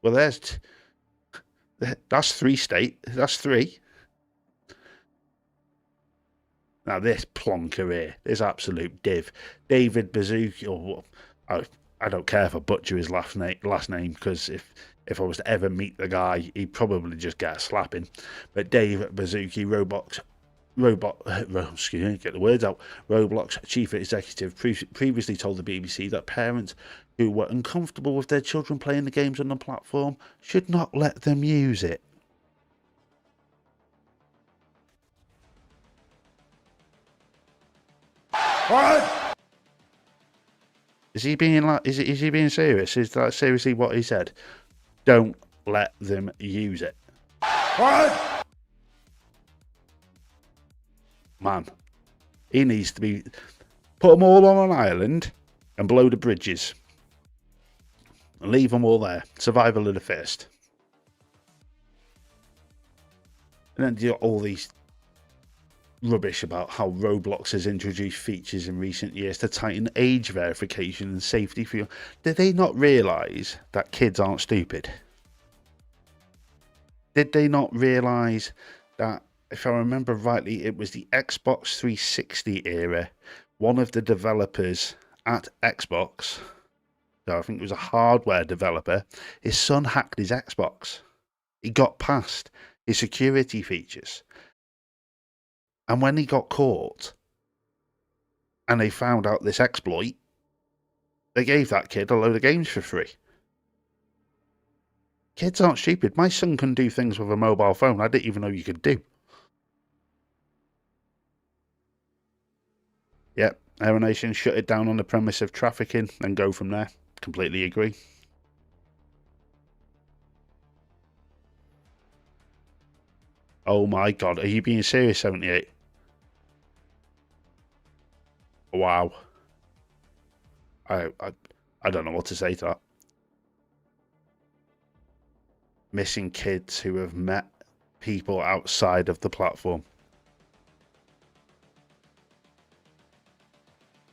Well, that's three states. That's three. Now this plonker here, this absolute div, David Bazooki, or I don't care if I butcher his last name, because if I was to ever meet the guy, he'd probably just get a slapping. But Dave Bazooki, excuse me, get the words out. Roblox chief executive previously told the BBC that parents who were uncomfortable with their children playing the games on the platform should not let them use it. What? Is he being serious? Is that seriously what he said? Don't let them use it. What? Man, he needs to be put them all on an island and blow the bridges and leave them all there. Survival of the fittest. And then you got all these rubbish about how Roblox has introduced features in recent years to tighten age verification and safety for you. Did they not realise that kids aren't stupid? Did they not realise that, if I remember rightly, it was the Xbox 360 era, one of the developers at Xbox, so I think it was a hardware developer, his son hacked his Xbox. He got past his security features. And when he got caught and they found out this exploit, they gave that kid a load of games for free. Kids aren't stupid. My son can do things with a mobile phone I didn't even know you could do. Yep, Aero Nation, shut it down on the premise of trafficking and go from there. Completely agree. Oh my god, are you being serious, 78? Wow. I don't know what to say to that. Missing kids who have met people outside of the platform.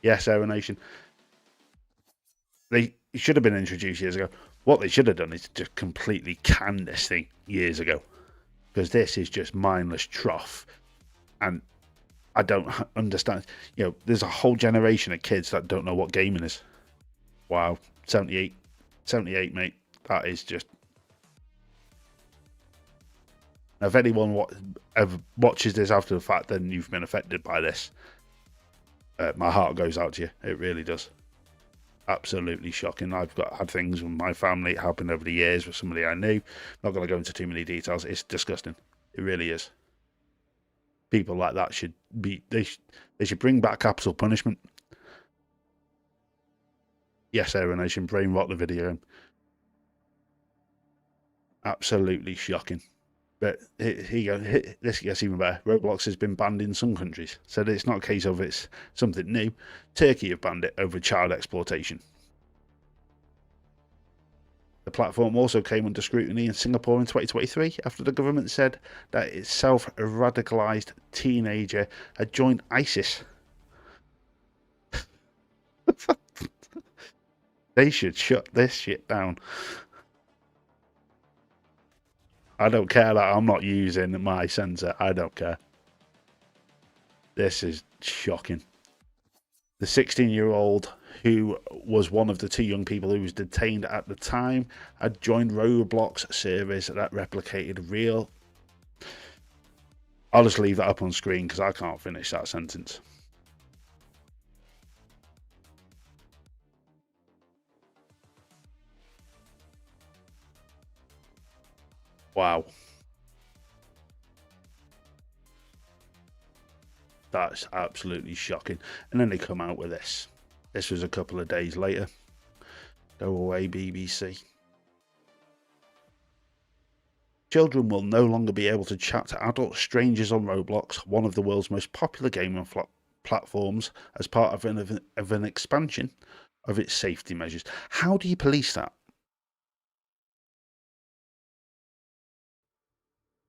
Yes, Aero Nation. They should have been introduced years ago. What they should have done is just completely can this thing years ago. Because this is just mindless trough. And I don't understand. You know, there's a whole generation of kids that don't know what gaming is. Wow. 78, mate. That is just... Now, if anyone watches this after the fact, then you've been affected by this. My heart goes out to you. It really does. Absolutely shocking. I've had things with my family. It happened over the years with somebody I knew. Not going to go into too many details. It's disgusting. It really is. People like that should be... They should bring back capital punishment. Yes, Aero Nation, brain rot the video. Absolutely shocking. But here you go. This gets even better. Roblox has been banned in some countries. So it's not a case of it's something new. Turkey have banned it over child exploitation. The platform also came under scrutiny in Singapore in 2023 after the government said that its self-radicalised teenager had joined ISIS. They should shut this shit down. I don't care that I'm not using my sensor. I don't care. This is shocking. The 16-year-old, who was one of the 2 young people who was detained at the time, had joined Roblox servers that replicated real... I'll just leave that up on screen because I can't finish that sentence. Wow. That's absolutely shocking. And then they come out with this. This was a couple of days later. Go away, BBC. Children will no longer be able to chat to adult strangers on Roblox, one of the world's most popular gaming platforms, as part of an expansion of its safety measures. How do you police that?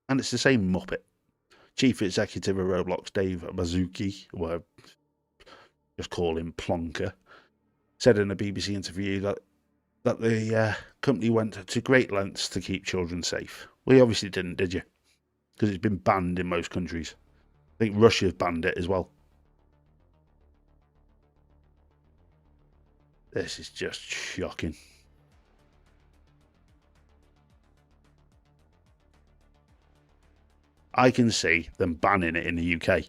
And it's the same Muppet. Chief Executive of Roblox, Dave Mazuki, or just call him Plonker, said in a BBC interview that the company went to great lengths to keep children safe. Well, you obviously didn't, did you? Because it's been banned in most countries. I think Russia's banned it as well. This is just shocking. I can see them banning it in the UK.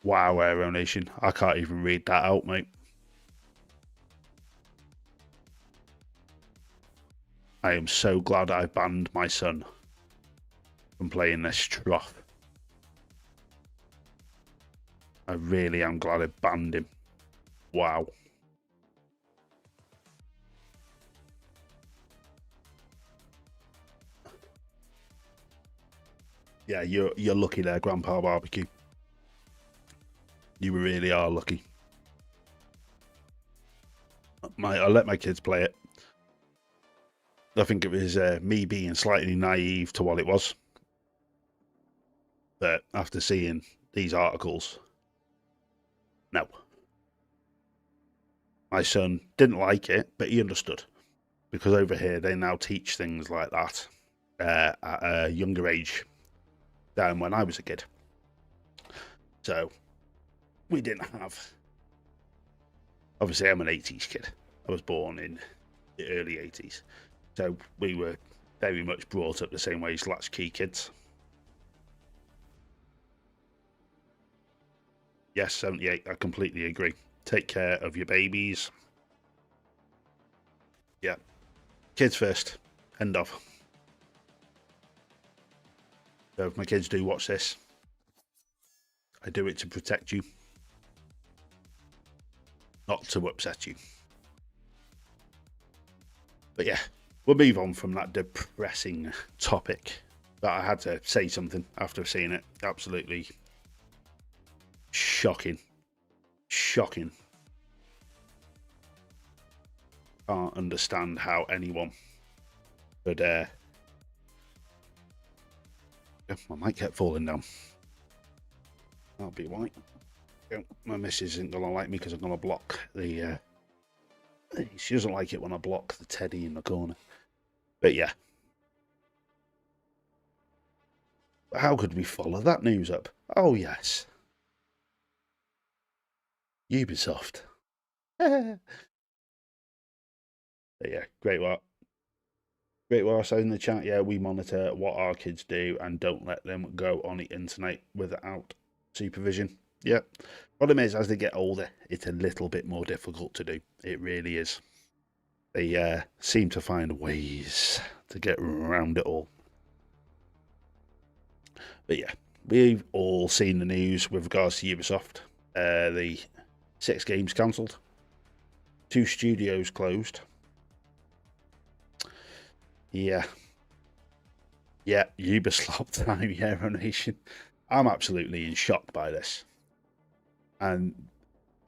Wow, Aero Nation. I can't even read that out, mate. I am so glad I banned my son from playing this trough. I really am glad I banned him. Wow. Yeah, you're lucky there, Grandpa Barbecue. You really are lucky. I let my kids play it. I think it was me being slightly naive to what it was. But after seeing these articles, no. My son didn't like it, but he understood. Because over here, they now teach things like that at a younger age than when I was a kid. So, we didn't have... Obviously, I'm an 80s kid. I was born in the early 80s. So, we were very much brought up the same way as latchkey kids. Yes, 78, I completely agree. Take care of your babies. Yeah. Kids first. End of. So if my kids do watch this, I do it to protect you, not to upset you. But yeah, we'll move on from that depressing topic. But I had to say something after seeing it. Absolutely shocking. Shocking. Can't understand how anyone could... I might get falling down. That'll be right. My missus isn't going to like me because I'm going to block the... she doesn't like it when I block the teddy in the corner. But yeah. How could we follow that news up? Oh, yes. Ubisoft. But yeah, great work. Great work in the chat. Yeah, we monitor what our kids do and don't let them go on the internet without supervision. Yeah. Problem is, as they get older, it's a little bit more difficult to do. It really is. They seem to find ways to get around it all. But yeah, we've all seen the news with regards to Ubisoft. The 6 games cancelled. 2 studios closed. Yeah. Yeah, Ubisoft time, yeah, Nation. I'm absolutely in shock by this. And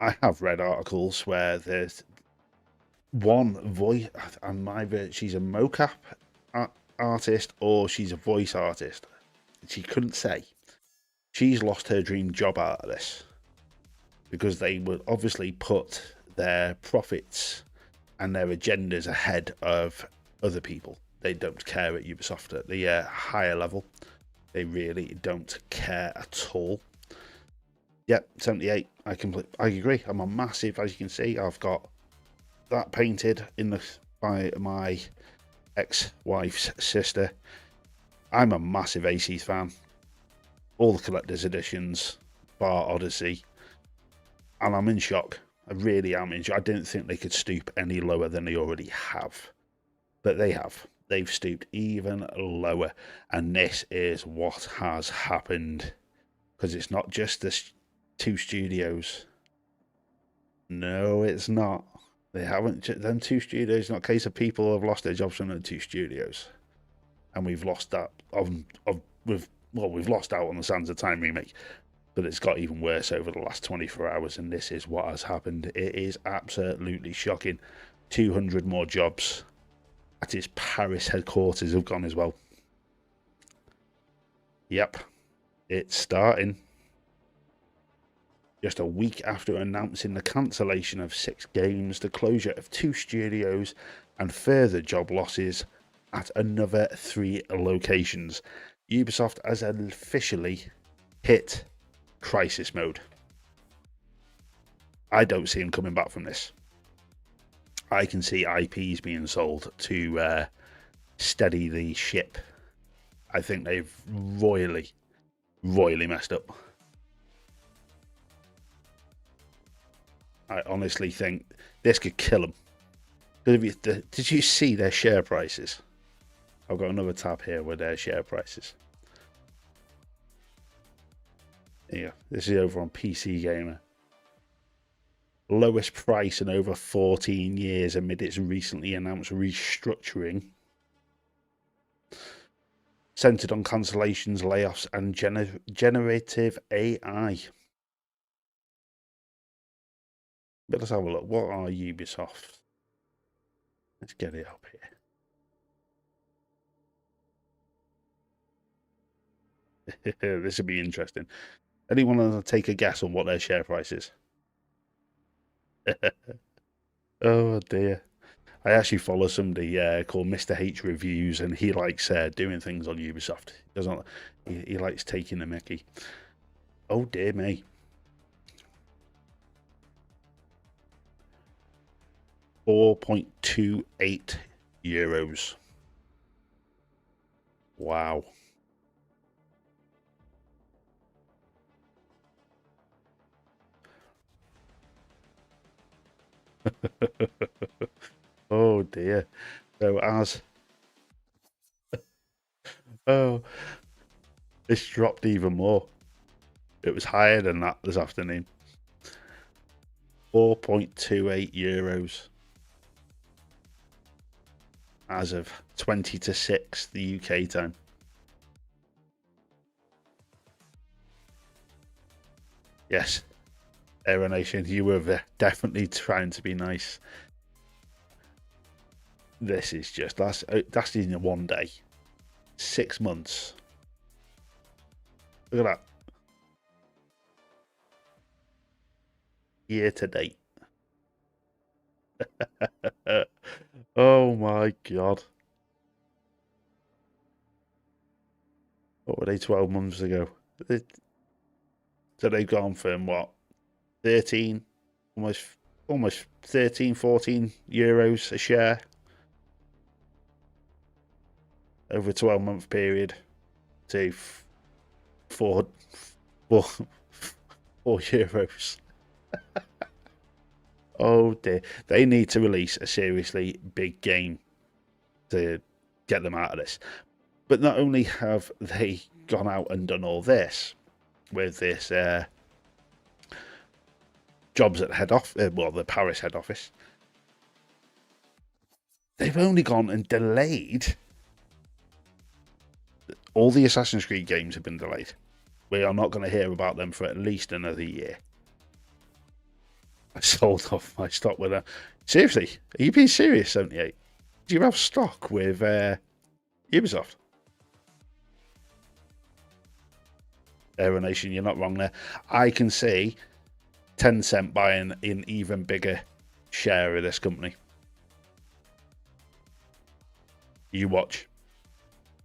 I have read articles where there's one voice, and she's a mocap artist or she's a voice artist. She couldn't say. She's lost her dream job out of this. because they would obviously put their profits and their agendas ahead of other people. They don't care at Ubisoft at the higher level. They really don't care at all. Yep, 78. I agree. I'm a massive, as you can see, I've got that painted by my ex-wife's sister. I'm a massive Aces fan. All the collector's editions, bar Odyssey. And I'm in shock. I really am in shock. I didn't think they could stoop any lower than they already have. But they have. They've stooped even lower. And this is what has happened. Because it's not just the two studios. No, it's not. They haven't. Them two studios, not a case of people have lost their jobs from the two studios. And we've lost that. We've lost out on the Sands of Time remake. But it's got even worse over the last 24 hours, and this is what has happened. It is absolutely shocking. 200 more jobs at its Paris headquarters have gone as well. Yep, it's starting. Just a week after announcing the cancellation of 6 games, the closure of 2 studios, and further job losses at another 3 locations, Ubisoft has officially hit crisis mode. I don't see him coming back from this. I can see IPs being sold to steady the ship. I think they've royally messed up. I honestly think this could kill them. Did you see their share prices? I've got another tab here with their share prices. Yeah, this is over on PC Gamer. Lowest price in over 14 years amid its recently announced restructuring. Centered on cancellations, layoffs, and generative AI. But let's have a look. What are Ubisoft? Let's get it up here. This would be interesting. Anyone want to take a guess on what their share price is? Oh dear. I actually follow somebody called Mr. H Reviews, and he likes doing things on Ubisoft. He likes taking the mickey. Oh dear me. €4.28. Wow. Oh dear. So this dropped even more. It was higher than that this afternoon. €4.28 as of 20 to 6 the UK time. Yes, Aero Nation, you were definitely trying to be nice. This is just, that's in one day. 6 months. Look at that. Year to date. Oh my god. What were they 12 months ago? So they've gone from what? 13, almost 13, 14 euros a share over a 12-month period to 4 euros. Oh dear. They need to release a seriously big game to get them out of this. But not only have they gone out and done all this with this jobs at head office, well, the Paris head office, they've only gone and delayed. All the Assassin's Creed games have been delayed. We are not going to hear about them for at least another year. I sold off my stock with them. Seriously, are you being serious, 78? Do you have stock with Ubisoft? Aero Nation, you're not wrong there. I can see Tencent buying an even bigger share of this company. You watch.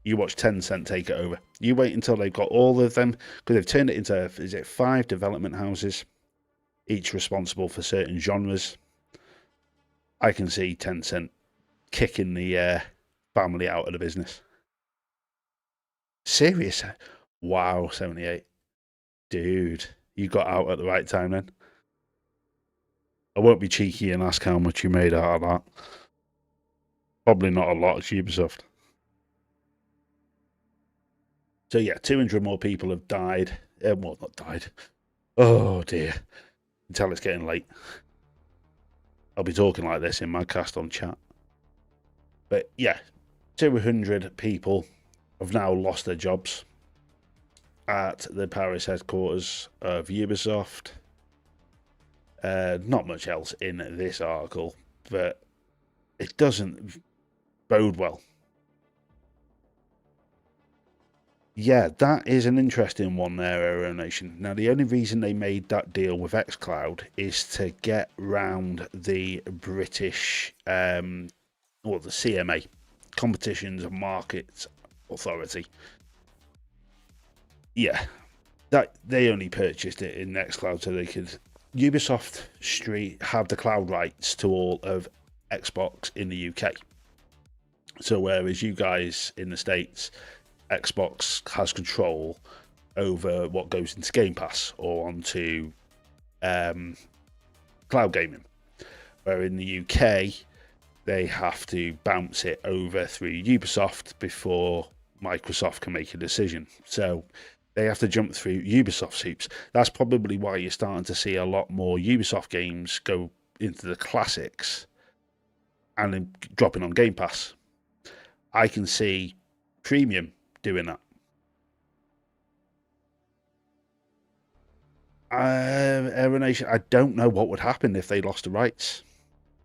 You watch Tencent take it over. You wait until they've got all of them, because they've turned it into, is it 5 development houses, each responsible for certain genres. I can see Tencent kicking the family out of the business. Serious? Wow, 78. Dude, you got out at the right time then. I won't be cheeky and ask how much you made out of that. Probably not a lot, it's Ubisoft. So yeah, 200 more people have died. Well, not died. Oh dear. Until it's getting late. I'll be talking like this in my cast on chat. But yeah, 200 people have now lost their jobs at the Paris headquarters of Ubisoft. Not much else in this article, but it doesn't bode well. Yeah, that is an interesting one there, Aero Nation. Now, the only reason they made that deal with xCloud is to get round the British, or the CMA, Competitions and Markets Authority. Yeah, that they only purchased it in xCloud so they could. Ubisoft Street have the cloud rights to all of Xbox in the UK. So whereas you guys in the States, Xbox has control over what goes into Game Pass or onto cloud gaming, where in the UK they have to bounce it over through Ubisoft before Microsoft can make a decision. So they have to jump through Ubisoft's hoops. That's probably why you're starting to see a lot more Ubisoft games go into the classics and then dropping on Game Pass. I can see Premium doing that. Aero Nation, I don't know what would happen if they lost the rights.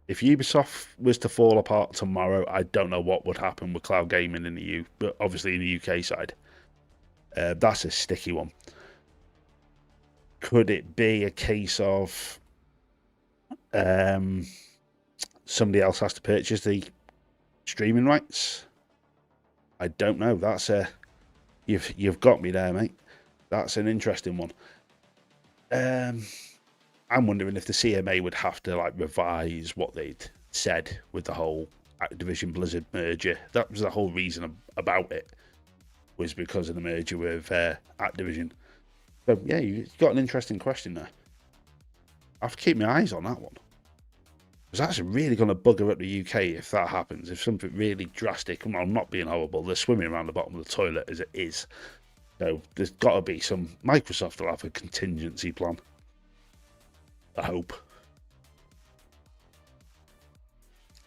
If Ubisoft was to fall apart tomorrow, I don't know what would happen with cloud gaming in the EU, but obviously in the UK side. That's a sticky one. Could it be a case of somebody else has to purchase the streaming rights? I don't know. That's you've got me there, mate. That's an interesting one. I'm wondering if the CMA would have to like revise what they'd said with the whole Activision Blizzard merger. That was the whole reason about it, was because of the merger with Activision. So yeah, you've got an interesting question there. I have to keep my eyes on that one. Because that's really going to bugger up the UK if that happens. If something really drastic, well, I'm not being horrible, they're swimming around the bottom of the toilet as it is. So there's got to be some. Microsoft will have a contingency plan. I hope.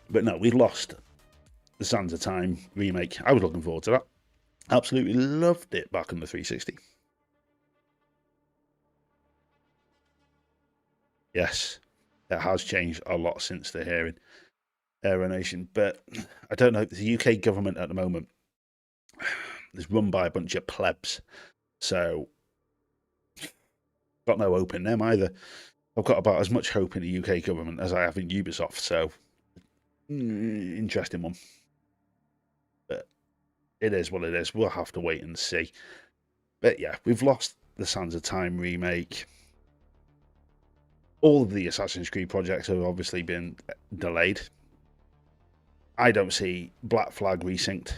But no, we lost the Sands of Time remake. I was looking forward to that. Absolutely loved it back on the 360. Yes, it has changed a lot since the hearing, Aero Nation. But I don't know, the UK government at the moment is run by a bunch of plebs. So, got no hope in them either. I've got about as much hope in the UK government as I have in Ubisoft. So, interesting one. But it is what it is. We'll have to wait and see. But yeah, we've lost the Sands of Time remake. All of the Assassin's Creed projects have obviously been delayed. I don't see Black Flag Resynced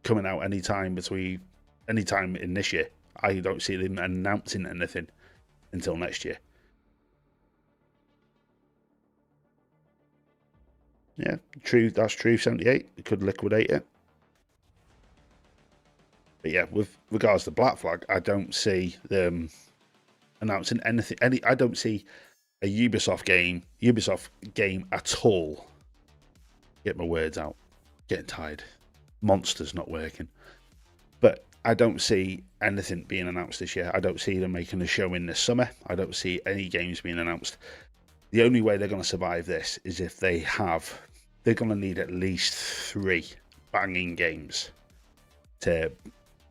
coming out anytime in this year. I don't see them announcing anything until next year. Yeah, true. That's true. 78. It could liquidate it. But yeah, with regards to Black Flag, I don't see them announcing anything. I don't see a Ubisoft game at all. Get my words out. Getting tired. Monster's not working. But I don't see anything being announced this year. I don't see them making a show in this summer. I don't see any games being announced. The only way they're going to survive this is if they're going to need at least 3 banging games to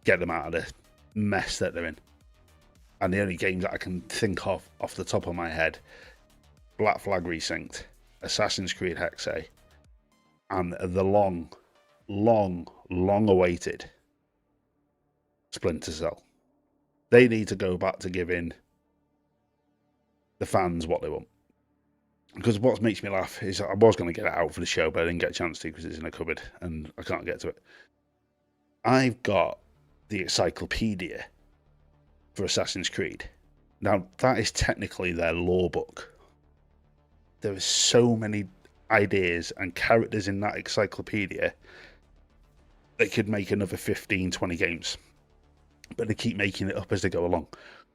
get them out of the mess that they're in. And the only games that I can think of off the top of my head, Black Flag Resynced, Assassin's Creed Hexe, and the long awaited Splinter Cell. They need to go back to giving the fans what they want. Because what makes me laugh is I was going to get it out for the show, but I didn't get a chance to because it's in a cupboard and I can't get to it. I've got the encyclopedia for Assassin's Creed. Now, that is technically their lore book. There are so many ideas and characters in that encyclopedia. They could make another 15, 20 games. But they keep making it up as they go along.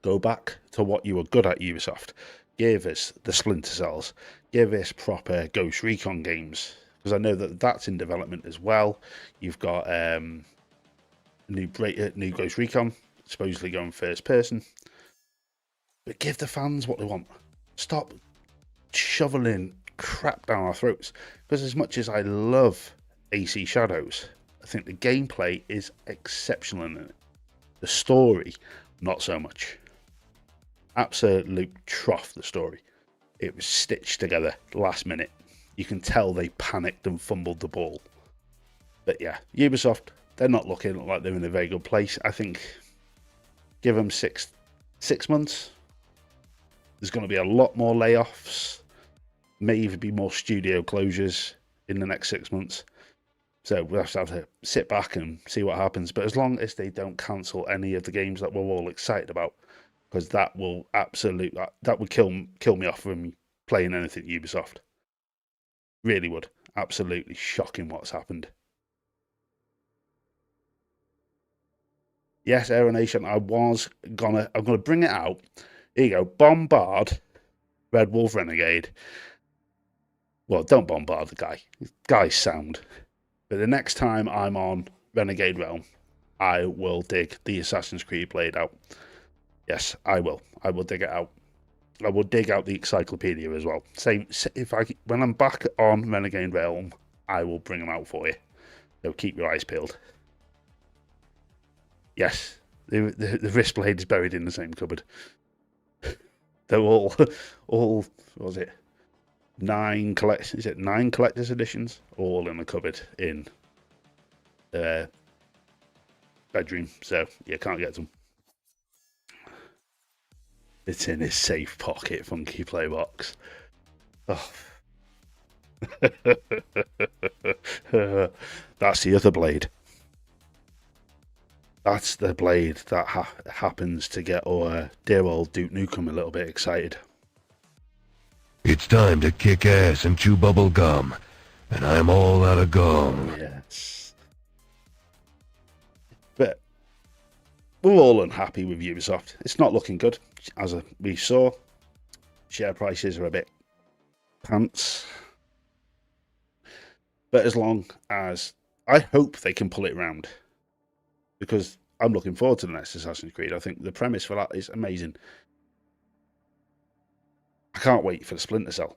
Go back to what you were good at, Ubisoft. Give us the Splinter Cells. Give us proper Ghost Recon games. Because I know that that's in development as well. You've got new Ghost Recon, supposedly going first person. But give the fans what they want. Stop shoveling crap down our throats. Because as much as I love AC Shadows, I think the gameplay is exceptional in it. The story, not so much. Absolute trough, the story. It was stitched together last minute. You can tell they panicked and fumbled the ball. But yeah, Ubisoft, they're not looking like they're in a very good place. I think give them six months. There's going to be a lot more layoffs. May even be more studio closures in the next 6 months. So we'll have to sit back and see what happens. But as long as they don't cancel any of the games that we're all excited about, because that will that would kill me off from playing anything Ubisoft. Really would. Absolutely shocking what's happened. Yes, Aero Nation, I'm gonna bring it out. Here you go. Bombard Red Wolf Renegade. Well, don't bombard the guy. The guy's sound. But the next time I'm on Renegade Realm, I will dig the Assassin's Creed Blade out. Yes, I will. I will dig it out. I will dig out the encyclopedia as well. When I'm back on Renegade Realm, I will bring them out for you. So keep your eyes peeled. Yes, the wrist blade is buried in the same cupboard. They're all what was it? 9 collector's editions? All in the cupboard in the bedroom. So you can't get them. It's in his safe pocket, Funky Playbox. Oh. That's the other blade. That's the blade that happens to get our dear old Duke Nukem a little bit excited. It's time to kick ass and chew bubble gum, and I'm all out of gum. Yes. But we're all unhappy with Ubisoft. It's not looking good, as we saw. Share prices are a bit pants. But as long as I hope they can pull it around, because I'm looking forward to the next Assassin's Creed. I think the premise for that is amazing. I can't wait for the Splinter Cell.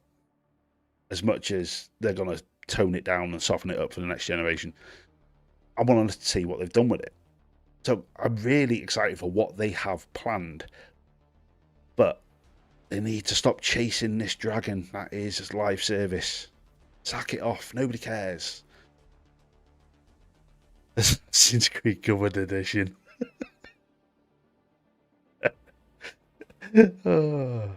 As much as they're going to tone it down and soften it up for the next generation, I want to see what they've done with it. So I'm really excited for what they have planned. But they need to stop chasing this dragon that is live service. Sack it off. Nobody cares. Assassin's Creed Covered Edition. Oh.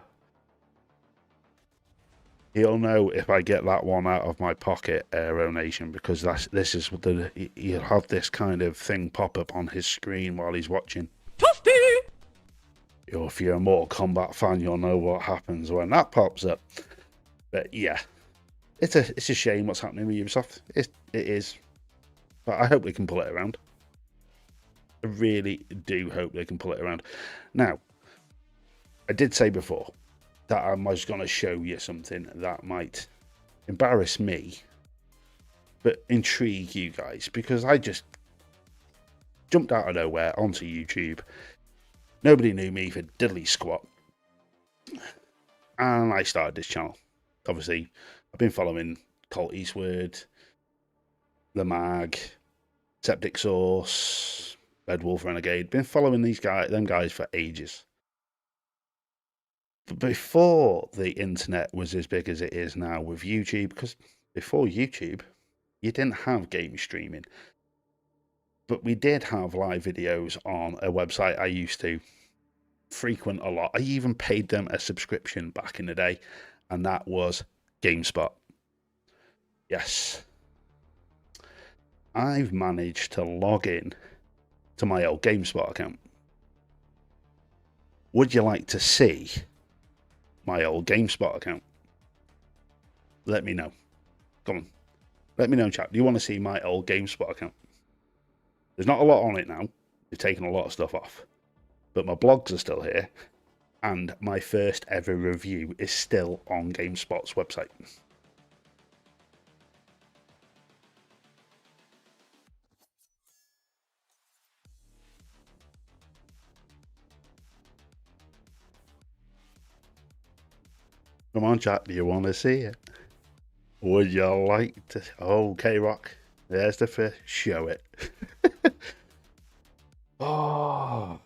You'll know if I get that one out of my pocket, Aero Nation, because he'll have this kind of thing pop up on his screen while he's watching. Or if you're a Mortal Kombat fan, you'll know what happens when that pops up. But yeah, it's a shame what's happening with Ubisoft. It is, but I hope they can pull it around. I really do hope they can pull it around. Now, I did say before that I was going to show you something that might embarrass me, but intrigue you guys, because I just jumped out of nowhere onto YouTube. Nobody knew me for diddly squat. And I started this channel. Obviously, I've been following Colt Eastwood, The Mag, Septic Source, Red Wolf Renegade. Been following them guys for ages. before the internet was as big as it is now with YouTube, because before YouTube, you didn't have game streaming. But we did have live videos on a website I used to frequent a lot. I even paid them a subscription back in the day, and that was GameSpot. Yes. I've managed to log in to my old GameSpot account. Would you like to see my old GameSpot account? Let me know. Come on. Let me know, chat. Do you want to see my old GameSpot account? There's not a lot on it now. They've taken a lot of stuff off. But my blogs are still here. And my first ever review is still on GameSpot's website. Come on, chat. Do you want to see it? Would you like to? Oh, K-Rock. There's the fish. Show it. Oh.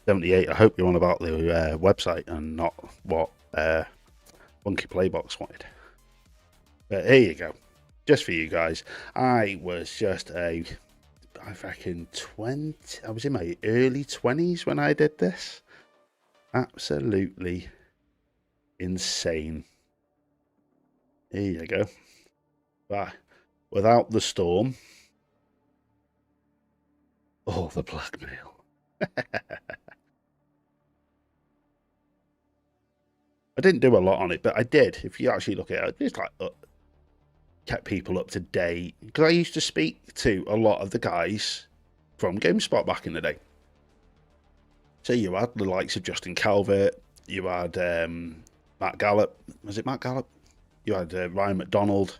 78. I hope you're on about the website and not what Funky Playbox wanted. But here you go. Just for you guys. I was just I reckon 20. I was in my early 20s when I did this. Absolutely insane. Here you go. But without the storm. Oh, the blackmail. I didn't do a lot on it, but I did. If you actually look at it, just like kept people up to date. Because I used to speak to a lot of the guys from GameSpot back in the day. So you had the likes of Justin Calvert, you had Matt Gallup. Was it Matt Gallup? You had Ryan McDonald.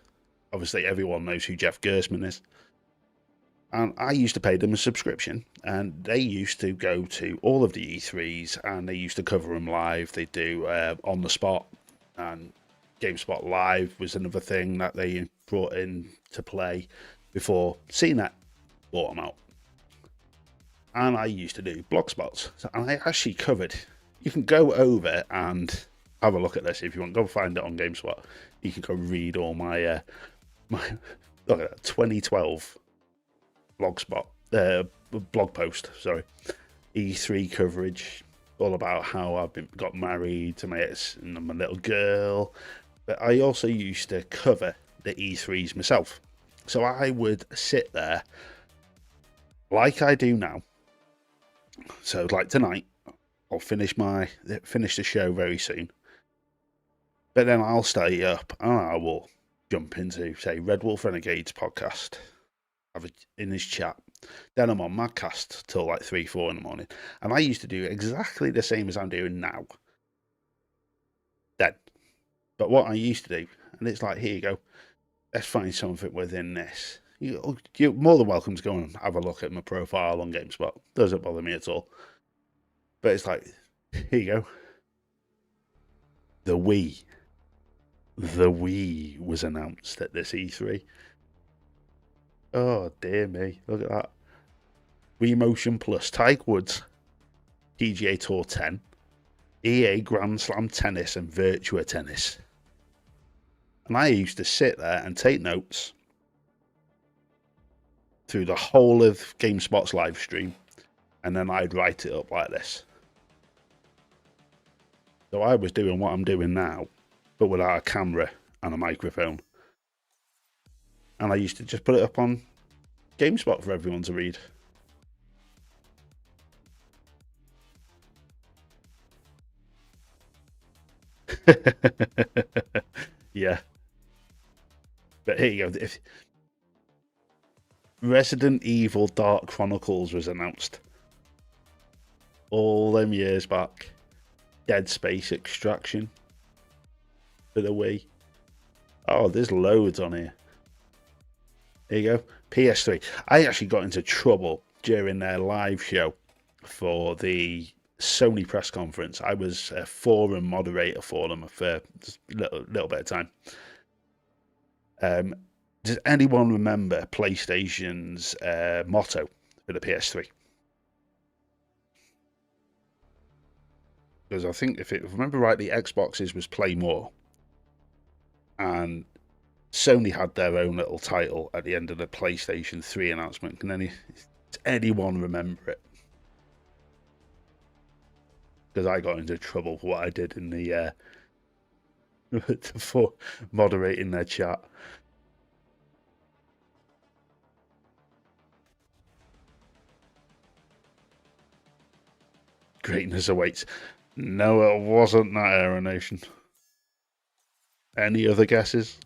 Obviously, everyone knows who Jeff Gersman is. And I used to pay them a subscription, and they used to go to all of the E3s, and they used to cover them live. They do on the spot, and GameSpot Live was another thing that they brought in to play before CNET bought them out. And I used to do blog spots, and I actually covered. You can go over and have a look at this if you want. Go find it on GameSpot. You can go read all my my look at that 2012 blog post. Sorry, E3 coverage, all about how I've got married to my ex and my little girl. But I also used to cover the E3s myself, so I would sit there like I do now. So like tonight, I'll finish the show very soon. But then I'll stay up and I will jump into, say, Red Wolf Renegade's podcast, have it in his chat. Then I'm on Madcast till like 3-4 in the morning. And I used to do exactly the same as I'm doing now. Then. But what I used to do, and it's like, here you go, let's find something within this. You're more than welcome to go and have a look at my profile on GameSpot. Doesn't bother me at all. But it's like, here you go. The Wii was announced at this E3. Oh, dear me. Look at that. Wii Motion Plus, Tiger Woods, PGA Tour 10, EA Grand Slam Tennis, and Virtua Tennis. And I used to sit there and take notes through the whole of GameSpot's live stream, and then I'd write it up like this. So I was doing what I'm doing now, but without a camera and a microphone. And I used to just put it up on GameSpot for everyone to read. Yeah. But here you go. If Resident Evil Dark Chronicles was announced all them years back. Dead Space Extraction for the Wii. Oh, there's loads on here. There you go. PS3. I actually got into trouble during their live show for the Sony press conference. I was a forum moderator for them for just a little bit of time. Does anyone remember PlayStation's motto for the PS3? Because I think if I remember rightly, Xbox's was Play More, and Sony had their own little title at the end of the PlayStation 3 announcement. Can anyone remember it? Because I got into trouble for what I did in the for moderating their chat. Greatness awaits. No, it wasn't that Aero Nation. Any other guesses?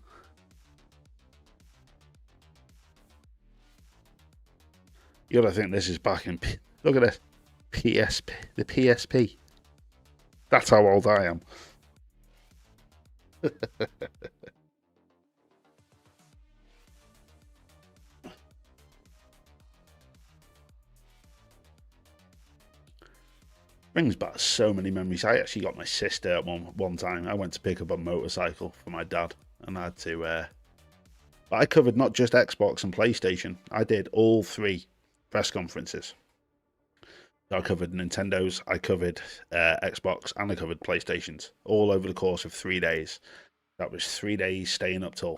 You gotta think this is back in... Look at this. PSP. The PSP. That's how old I am. Brings back so many memories. I actually got my sister at one time. I went to pick up a motorcycle for my dad, and I had to... I covered not just Xbox and PlayStation. I did all three press conferences. I covered Nintendo's, I covered Xbox, and I covered PlayStation's, all over the course of 3 days. That was 3 days staying up till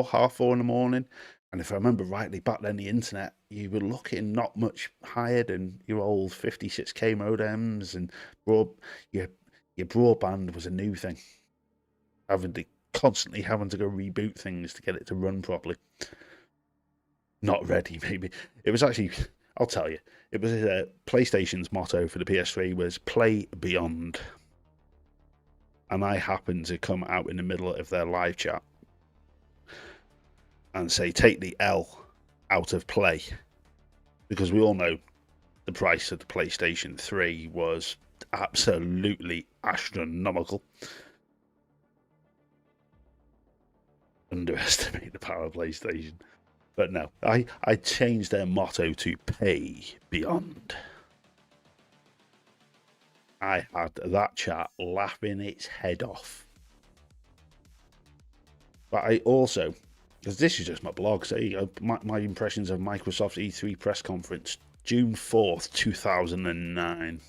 half four in the morning. And if I remember rightly, back then the internet, you were looking not much higher than your old 56k modems, and your broadband was a new thing. Constantly having to go reboot things to get it to run properly. Not ready, maybe. It was actually, I'll tell you, it was PlayStation's motto for the PS3 was play beyond. And I happened to come out in the middle of their live chat and say, take the L out of play. Because we all know the price of the PlayStation 3 was absolutely astronomical. Underestimate the power of PlayStation. But no, I changed their motto to pay beyond. I had that chat laughing its head off. But I also, because this is just my blog, so you go, my impressions of Microsoft's E3 press conference, June 4th, 2009.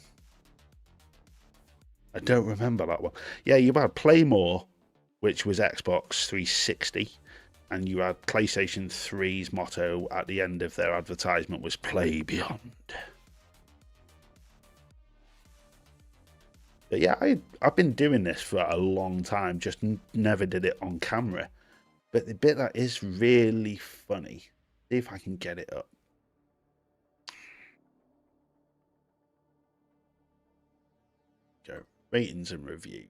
I don't remember that one. Yeah, you had Play More, which was Xbox 360. And you had PlayStation 3's motto at the end of their advertisement was play beyond. But yeah, I've been doing this for a long time, just never did it on camera. But the bit that is really funny, see if I can get it up. Go, ratings and reviews.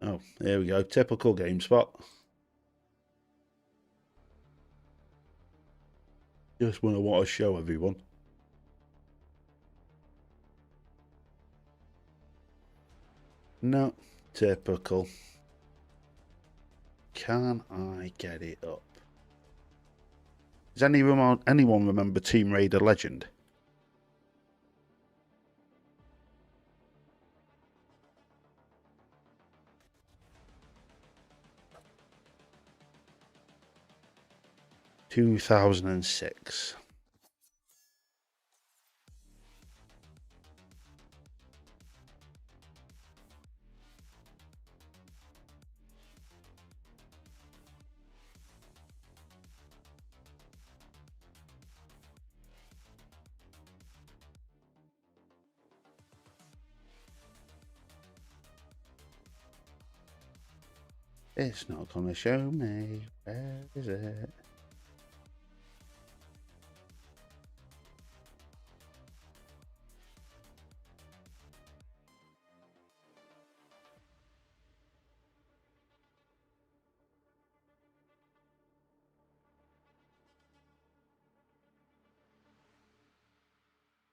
Oh, there we go. Typical GameSpot. Just when I want to show everyone. No, typical. Can I get it up? Does anyone remember Tomb Raider Legend? (2006). It's not gonna show me. Where is it?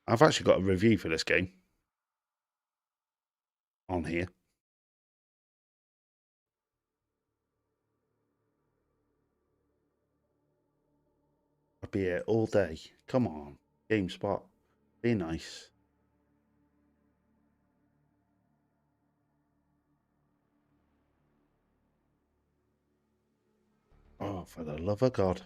I've actually got a review for this game on here. I'll be here all day. Come on, GameSpot, be nice. Oh, for the love of God.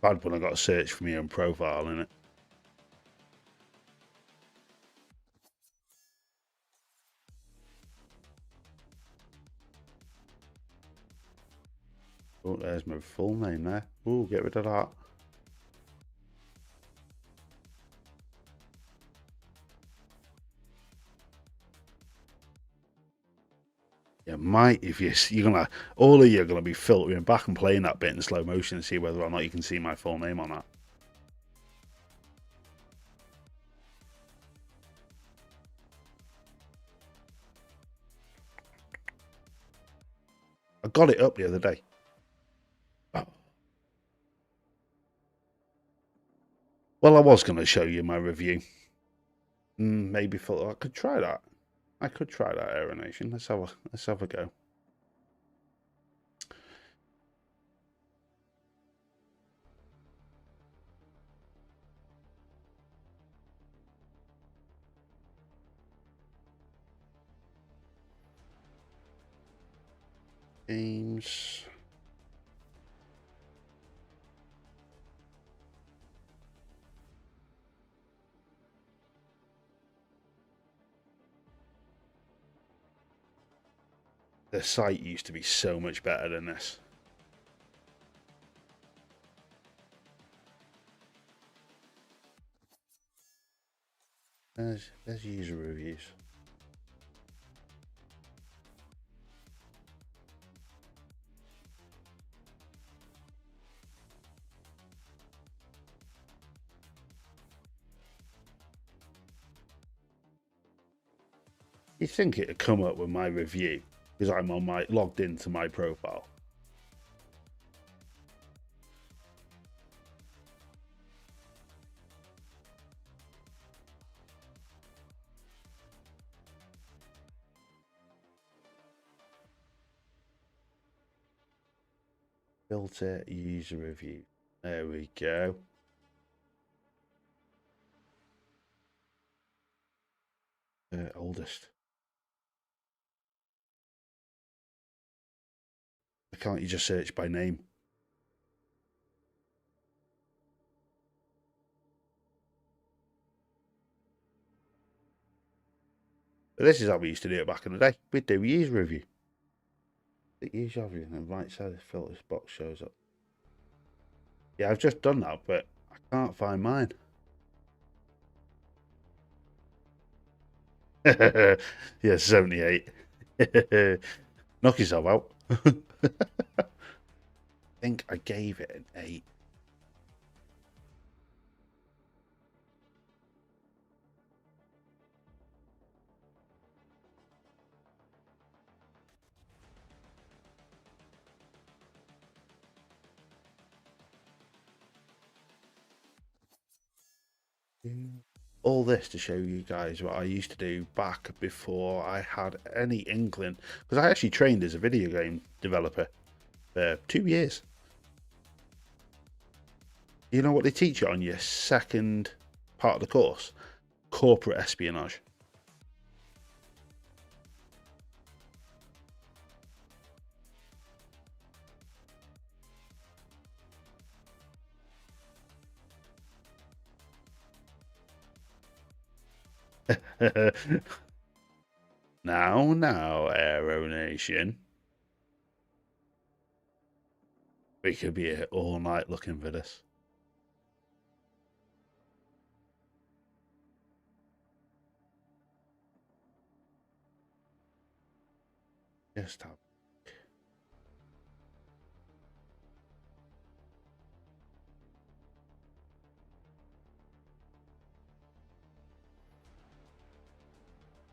Bad when I got to search for my own profile in it. Oh, there's my full name there. Oh, get rid of that. You might, if you're gonna, all of you are gonna be filtering back and playing that bit in slow motion to see whether or not you can see my full name on that. I got it up the other day. Oh. Well, I was going to show you my review. Maybe I could try that. I could try that, Aero Nation. Let's have a go. Games. The site used to be so much better than this. There's user reviews. You'd think it'd come up with my review because I'm on logged into my profile. Filter user review. There we go. Oldest. Why can't you just search by name? But this is how we used to do it back in the day. We'd do user review. The user review, and then right side of the filters box shows up. Yeah, I've just done that, but I can't find mine. Yeah, 78. Knock yourself out. I think I gave it an 8. All this to show you guys what I used to do back before I had any inkling, because I actually trained as a video game developer for 2 years. You know what they teach you on your second part of the course? Corporate espionage. Now, Aero Nation. We could be here all night looking for this. Just have.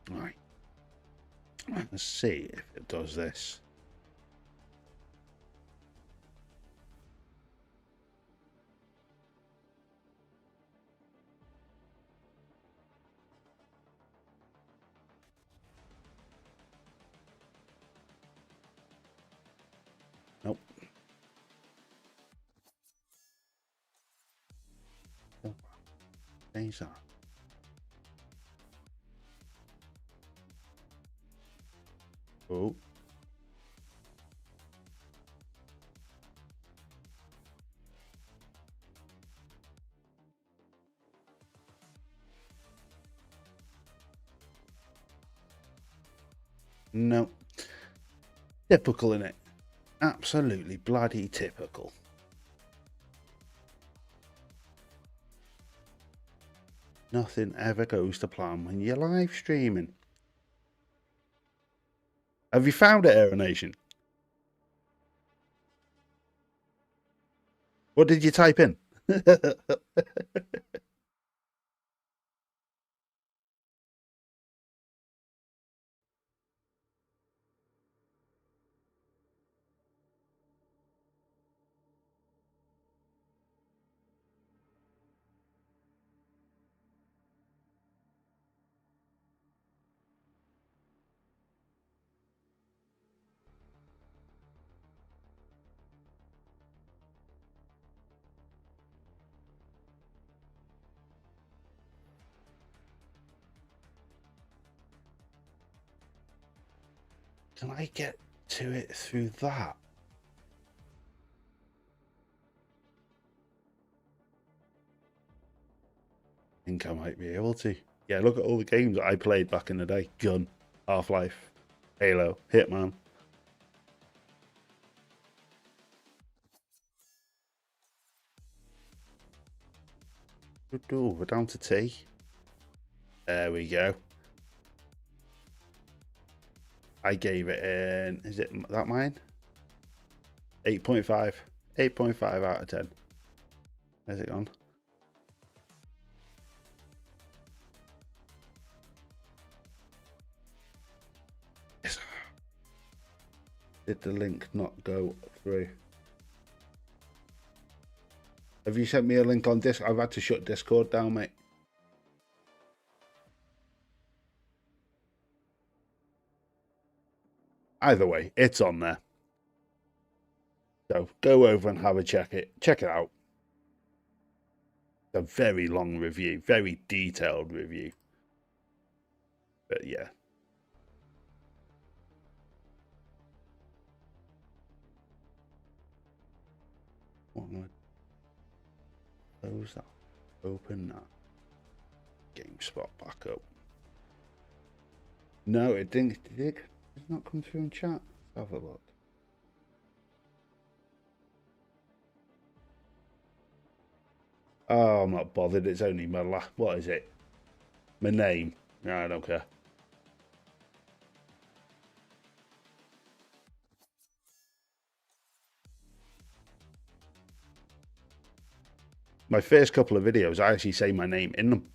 Right. Let's see if it does this. Nope. Oh, change that. Oh. No. Typical, innit? Absolutely bloody typical. Nothing ever goes to plan when you're live streaming. Have you found it, Aero Nation? What did you type in? Can I get to it through that? I think I might be able to. Yeah, look at all the games that I played back in the day. Gun, Half-Life, Halo, Hitman. Ooh, we're down to T. There we go. I gave it an, is it that mine? 8.5. 8.5 out of 10. Where's it gone? Yes. Did the link not go through? Have you sent me a link on Discord? I've had to shut Discord down, mate. Either way, it's on there. So go over and have a check it out. It's a very long review, very detailed review. But yeah. What am I? Close that. Open that. GameSpot back up. No, it didn't. Did it not come through in chat? Let's have a look. Oh, I'm not bothered. It's only my what is it? My name. No, I don't care. My first couple of videos, I actually say my name in them.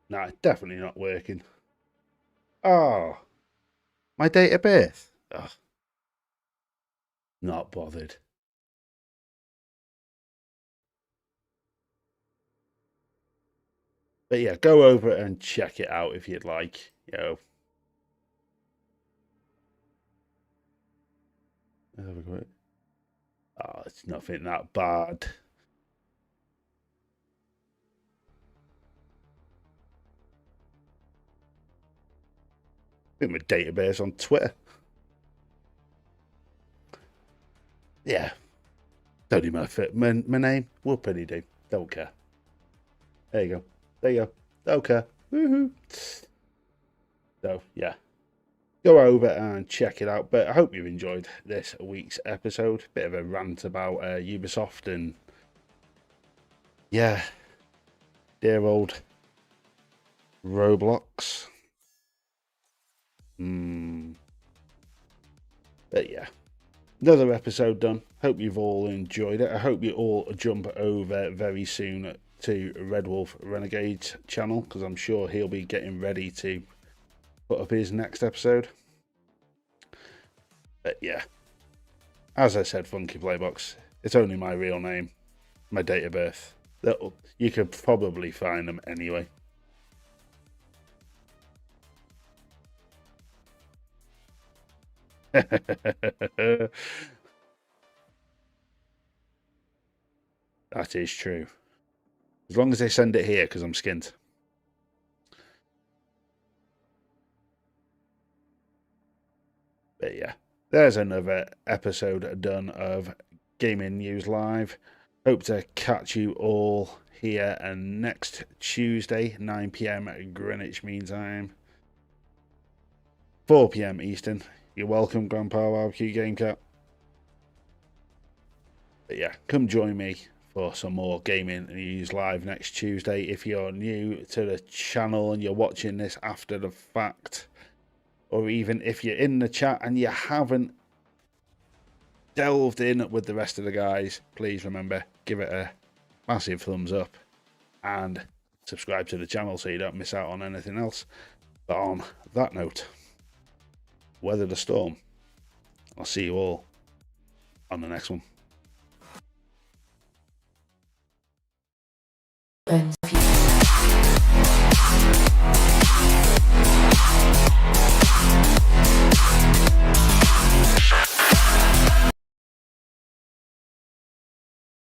No, it's definitely not working. Oh, my date of birth. Ugh. Not bothered. But yeah, go over and check it out if you'd like. You know. Oh, it's nothing that bad. I think my database on Twitter. Yeah. Don't even matter. My name, whoopity do. Don't care. There you go. There you go. Don't care. Woohoo. So, yeah. Go over and check it out. But I hope you've enjoyed this week's episode. Bit of a rant about Ubisoft and, yeah, dear old Roblox. But yeah, another episode done. Hope you've all enjoyed it. I hope you all jump over very soon to Red Wolf Renegade's channel, because I'm sure he'll be getting ready to put up his next episode. But yeah, as I said, Funky Playbox, it's only my real name, my date of birth. You could probably find them anyway. That is true. As long as they send it here, because I'm skint. But yeah, there's another episode done of Gaming News Live. Hope to catch you all here and next Tuesday, 9 PM at Greenwich Mean Time, 4 PM Eastern. You're welcome, Grandpa Barbecue Game Cat. But yeah, come join me for some more Gaming News Live next Tuesday. If you're new to the channel and you're watching this after the fact, or even if you're in the chat and you haven't delved in with the rest of the guys, please remember, give it a massive thumbs up and subscribe to the channel so you don't miss out on anything else. But on that note, weather the storm. I'll see you all on the next one. Bones of